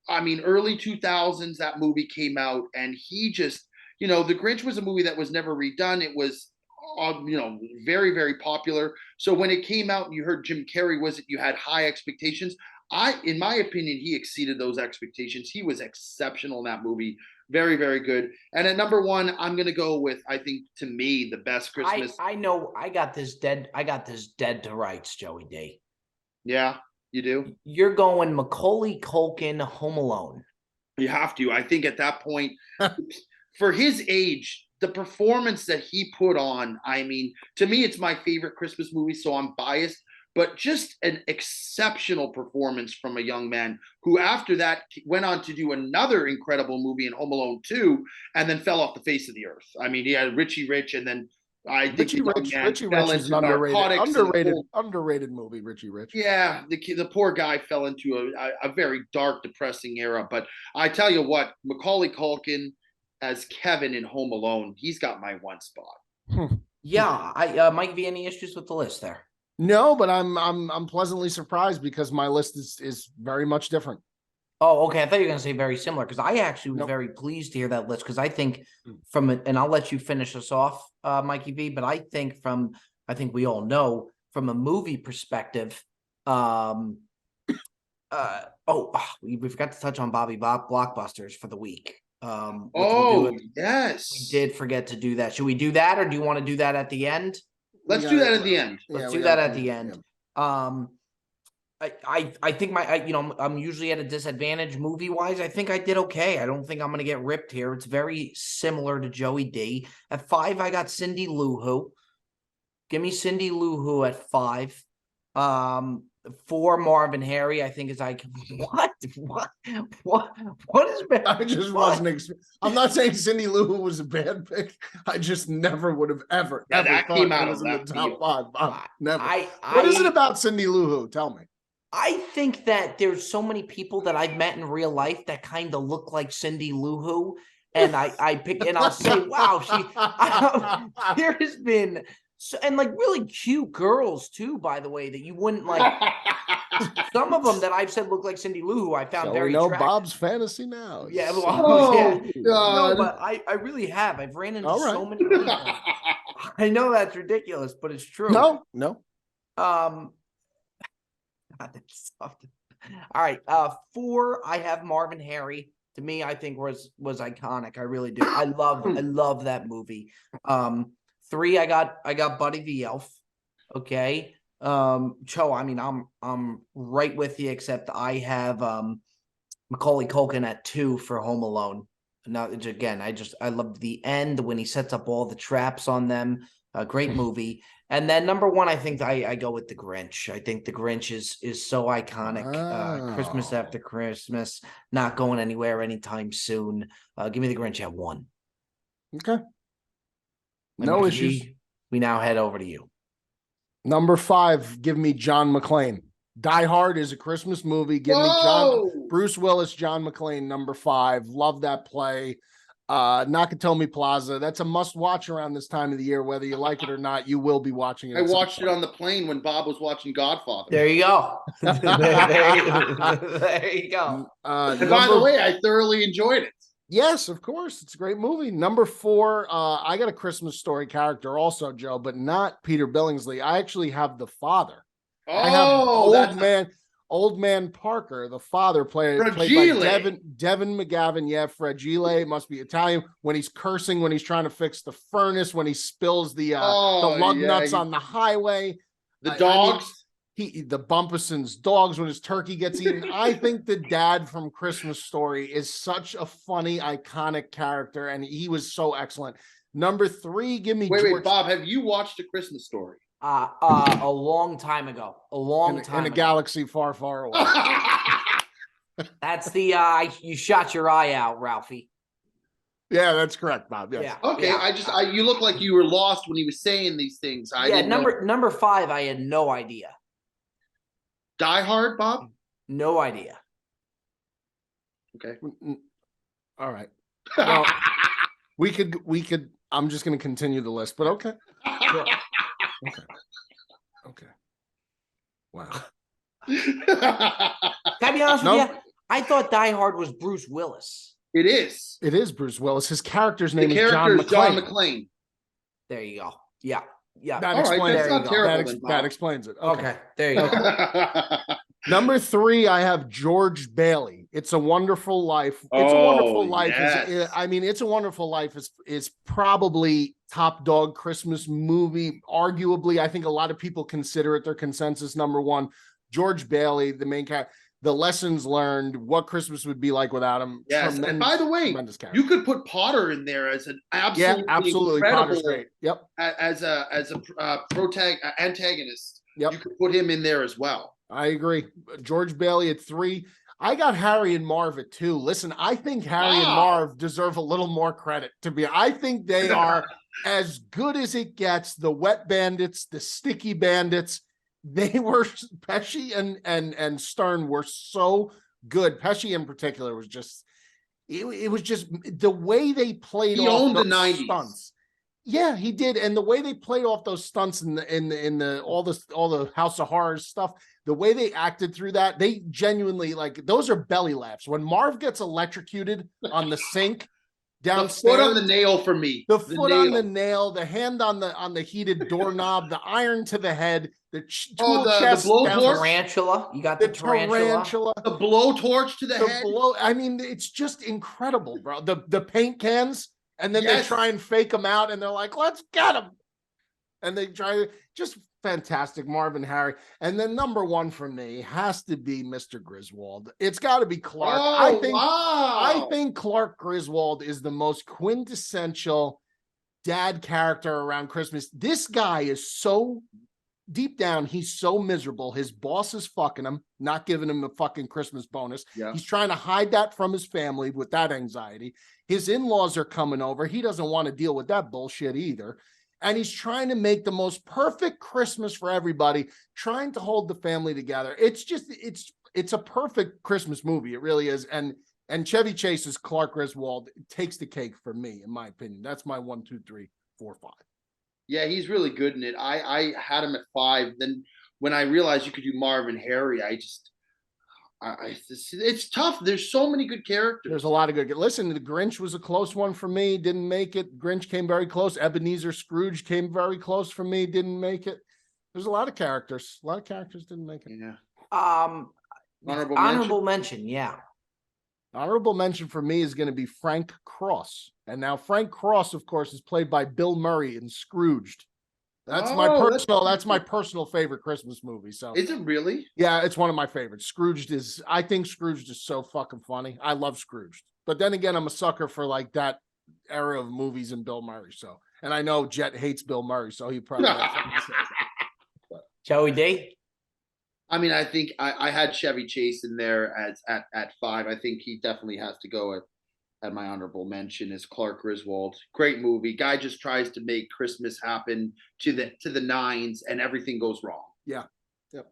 early 2000s, that movie came out, and he just, The Grinch was a movie that was never redone. It was, very, very popular. So when it came out and you heard Jim Carrey you had high expectations. In my opinion, he exceeded those expectations. He was exceptional in that movie. Very, very good. And at number 1, I'm going to go with, I think, to me, the best Christmas. I know I got this dead to rights, Joey D. Yeah, you do? You're going Macaulay Culkin, Home Alone. You have to. I think at that point, for his age, the performance that he put on, to me, it's my favorite Christmas movie, so I'm biased. But just an exceptional performance from a young man who after that went on to do another incredible movie in Home Alone 2 and then fell off the face of the earth. He had Richie Rich, and then I think Richie Rich is an underrated movie, Richie Rich. Yeah, the poor guy fell into a very dark, depressing era. But I tell you what, Macaulay Culkin as Kevin in Home Alone, he's got my 1 spot. Yeah, Mike, have you any issues with the list there? No, but I'm pleasantly surprised because my list is very much different. Oh, okay. I thought you were going to say very similar because I actually was very pleased to hear that list because I think and I'll let you finish us off, Mikey V, but I think we all know from a movie perspective, we forgot to touch on Bobby Bob blockbusters for the week. Yes. We did forget to do that. Should we do that or do you want to do that at the end? Let's do that at the end. Let's do that at the end. Yeah. I think I'm usually at a disadvantage movie wise. I think I did okay. I don't think I'm going to get ripped here. It's very similar to Joey D. At 5, I got Cindy Lou Who. Give me Cindy Lou Who at 5. 4, Marvin Harry, I think is like what is bad? I just wasn't. I'm not saying Cindy Lou Who was a bad pick. I just never would have ever that thought came out it was in the top 5. Never. What is it about Cindy Lou Who? Tell me. I think that there's so many people that I've met in real life that kind of look like Cindy Lou Who, and I pick and I'll say, wow, there has been. So, and like really cute girls too, by the way, that you wouldn't like. Some of them that I've said look like Cindy Lou, who I found very attractive. Bob's fantasy now. Yeah, God. No, but I really have. I've ran into so many people. I know that's ridiculous, but it's true. No. God, that's tough. All right, 4. I have Marvin Harry. To me, I think was iconic. I really do. I love that movie. 3, I got Buddy the Elf. Okay. Cho, I'm right with you, except I have Macaulay Culkin at 2 for Home Alone. Now, again, I love the end when he sets up all the traps on them. A great movie. And then number one, I think I go with The Grinch. I think The Grinch is so iconic. Christmas after Christmas, not going anywhere anytime soon. Give me The Grinch at 1. Okay. No issues. We now head over to you. Number 5, give me John McClane. Die Hard is a Christmas movie. Give me Bruce Willis, John McClane, number 5. Love that play. Nakatomi Plaza. That's a must watch around this time of the year, whether you like it or not. You will be watching it. I watched it on the plane when Bob was watching Godfather. There you go. there you go. And by the way, I thoroughly enjoyed it. Yes, of course. It's a great movie. Number 4, I got a Christmas Story character also, Joe, but not Peter Billingsley. I actually have the father. I have old man Parker, the father, played by Devin McGavin. Yeah, Fragile. It must be Italian. When he's cursing, when he's trying to fix the furnace, when he spills the lug nuts on the highway. The dogs. The Bumpuson's dogs when his turkey gets eaten. I think the dad from Christmas Story is such a funny, iconic character, and he was so excellent. Number 3, give me George. Wait, Bob, have you watched A Christmas Story? A long time ago. In a galaxy far, far away. That's the you shot your eye out, Ralphie. Yeah, that's correct, Bob. Yes. Yeah. Okay, yeah. You look like you were lost when he was saying these things. Number 5, I had no idea. Die Hard, Bob? No idea. Okay. All right. Well, we could. I'm just going to continue the list, but okay. Sure. Okay. Wow. Can I be honest with you? I thought Die Hard was Bruce Willis. It is. It is Bruce Willis. His character's name is John McClane. There you go. Yeah. Yeah. That explains it. Okay. There you go. Number 3, I have George Bailey. It's a Wonderful Life. It's a Wonderful Life. Yes. It's a Wonderful Life is probably top dog Christmas movie. Arguably, I think a lot of people consider it their consensus number 1. George Bailey, the main character. The lessons learned, what Christmas would be like without him. Yes, and by the way, you could put Potter in there as an absolutely Potter's great. Yep. As a antagonist. Yep. You could put him in there as well. I agree. George Bailey at 3. I got Harry and Marv at 2. Listen, I think Harry and Marv deserve a little more credit. I think they are as good as it gets. The Wet Bandits, the Sticky Bandits. They were Pesci and Stern were so good. Pesci in particular was just it was just the way they played off those the 90s stunts. Yeah, he did, and the way they played off those stunts in the all the House of Horrors stuff, the way they acted through that, they genuinely those are belly laughs. When Marv gets electrocuted on the sink downstairs, the foot on the nail for me. The foot on the nail, the hand on the heated doorknob, the iron to the head. The blowtorch tarantula. You got the tarantula. The blowtorch to the head. I mean, it's just incredible, bro. The paint cans, and then they try and fake them out, and they're like, "Let's get them," and they try. Just fantastic, Marvin Harry. And then number 1 for me has to be Mr. Griswold. It's got to be Clark. I think Clark Griswold is the most quintessential dad character around Christmas. This guy is so. Deep down, he's so miserable. His boss is fucking him, not giving him a fucking Christmas bonus. Yeah. He's trying to hide that from his family with that anxiety. His in-laws are coming over. He doesn't want to deal with that bullshit either. And he's trying to make the most perfect Christmas for everybody, trying to hold the family together. It's just, it's a perfect Christmas movie. It really is. And Chevy Chase's Clark Griswold takes the cake for me, in my opinion. That's my 1, 2, 3, 4, 5. Yeah, he's really good in it. I had him at 5. Then when I realized you could do Marvin Harry, it's tough. There's so many good characters. There's a lot of good. Listen, the Grinch was a close one for me. Didn't make it. Grinch came very close. Ebenezer Scrooge came very close for me. Didn't make it. There's a lot of characters. A lot of characters didn't make it. Yeah. Honorable mention. Yeah. Honorable mention for me is going to be Frank Cross. And now Frank Cross, of course, is played by Bill Murray in Scrooged. That's my personal favorite Christmas movie. So is it really? Yeah, it's one of my favorites. I think Scrooged is so fucking funny. I love Scrooged. But then again, I'm a sucker for like that era of movies and Bill Murray. So, and I know Jet hates Bill Murray, so he probably has something to say. Joey D. I mean, I think I had Chevy Chase in there at 5. I think he definitely has to go at my honorable mention is Clark Griswold. Great movie. Guy just tries to make Christmas happen to the nines, and everything goes wrong. Yeah. Yep.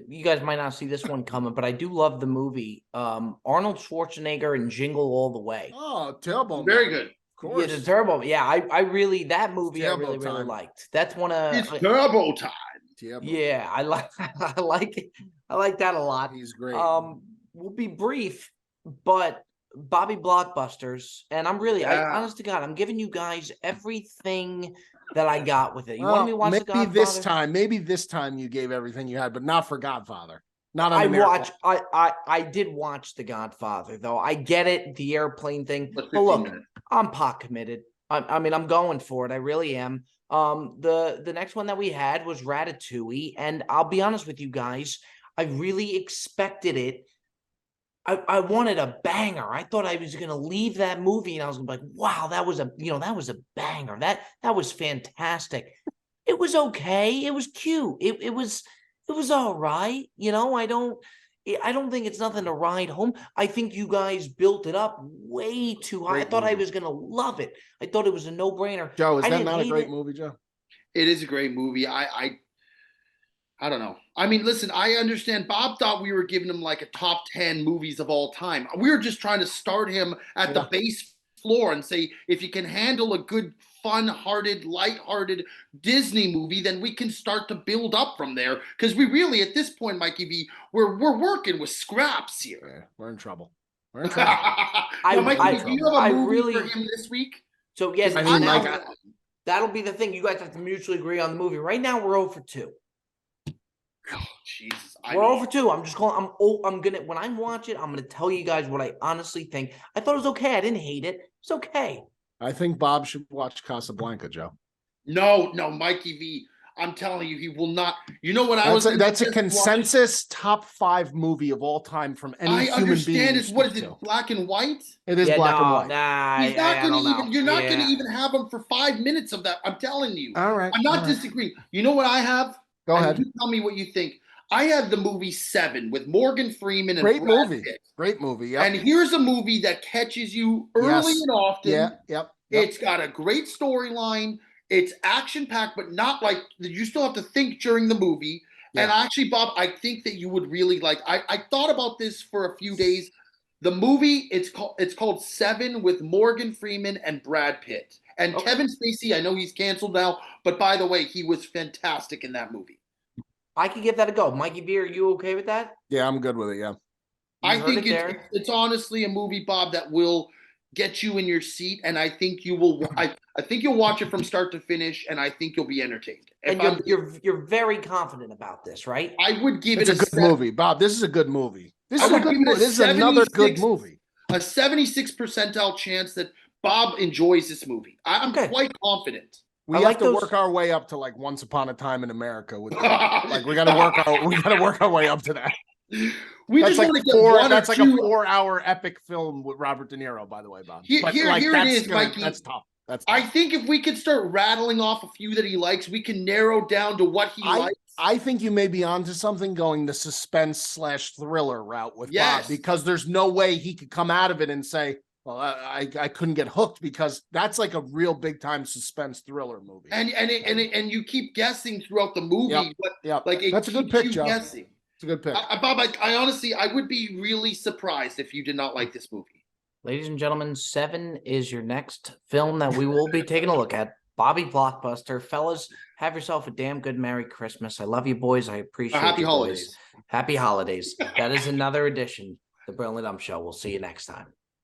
You guys might not see this one coming, but I do love the movie. Arnold Schwarzenegger and Jingle All the Way. Oh, Turbo. Very good. Of course. Yeah, the Turbo. Yeah, I really that movie Turbo I really time. liked. That's one of It's Turbo time. Turbo. Yeah, I like it. I like that a lot. He's great. We'll be brief, but Bobby Blockbusters, and I'm really, honest to God, I'm giving you guys everything that I got with it. You want me to watch The Godfather? Maybe this time you gave everything you had, but not for Godfather. Not on I did watch The Godfather, though. I get it, the airplane thing. But look, I'm pot committed. I mean, I'm going for it. I really am. The next one that we had was Ratatouille, and I'll be honest with you guys, I really expected it. I wanted a banger. I thought I was going to leave that movie and I was going to be like, wow, that was a banger. That was fantastic. It was okay. It was cute. It was all right. I don't think it's nothing to ride home. I think you guys built it up way too high. I thought I was going to love it. I thought it was a no-brainer. Joe, is that not a great movie, Joe? It is a great movie. I don't know. I mean, listen, I understand. Bob thought we were giving him like a top 10 movies of all time. We were just trying to start him at the base floor and say, if you can handle a good, fun-hearted, light-hearted Disney movie, then we can start to build up from there. Because we really, at this point, Mikey V, we're working with scraps here. Yeah, we're in trouble. We're in trouble. Mikey, do you have a movie for him this week? So, yes, I mean, that'll be the thing. You guys have to mutually agree on the movie. Right now, we're 0 for 2. Oh, Jesus. We're 0 for 2. I'm gonna when I watch it, I'm gonna tell you guys what I honestly think. I thought it was okay. I didn't hate it. It's okay. I think Bob should watch Casablanca, Joe. No, Mikey V. I'm telling you, he will not. You know what that's a consensus top 5 movie of all time from any human being. I understand. What is it? Black and white? It is black and white. Nah, he's not going to even. You're not going to even have him for 5 minutes of that. I'm telling you. All right. I'm not disagreeing. You know what I have? Go ahead. You tell me what you think. I have the movie 7 with Morgan Freeman and Brad Pitt. Great movie. Yep. And here's a movie that catches you early and often. Yeah. Yep. It's got a great storyline. It's action-packed, but not like you still have to think during the movie. Yeah. And actually, Bob, I think that you would really like. I thought about this for a few days. The movie it's called 7 with Morgan Freeman and Brad Pitt and Kevin Spacey. I know he's canceled now, but by the way, he was fantastic in that movie. I could give that a go. Mikey V, are you okay with that? Yeah, I'm good with it. Yeah, I think it's honestly a movie, Bob, that will get you in your seat, and I think you will. I think you'll watch it from start to finish, and I think you'll be entertained. And you're very confident about this, right? I would give it a good movie, Bob. This is a good movie. This is another good movie. A 76 percentile chance that Bob enjoys this movie. I'm quite confident. We have to work our way up to like Once Upon a Time in America with like we got to work our way up to that. That's like a 4-hour epic film with Robert De Niro, by the way, Bob. Here it is, Mikey. That's tough. I think if we could start rattling off a few that he likes, we can narrow down to what he likes. I think you may be onto something going the suspense/thriller route with Bob, because there's no way he could come out of it and say, well, I couldn't get hooked, because that's like a real big time suspense thriller movie. And you keep guessing throughout the movie. That's a good pick, Joe. Guessing. It's a good pick. Bob, I honestly, I would be really surprised if you did not like this movie. Ladies and gentlemen, 7 is your next film that we will be taking a look at. Bobby Blockbuster. Fellas, have yourself a damn good Merry Christmas. I love you, boys. I appreciate you, Happy holidays. Happy holidays. That is another edition of the Brilliant Dumb Show. We'll see you next time.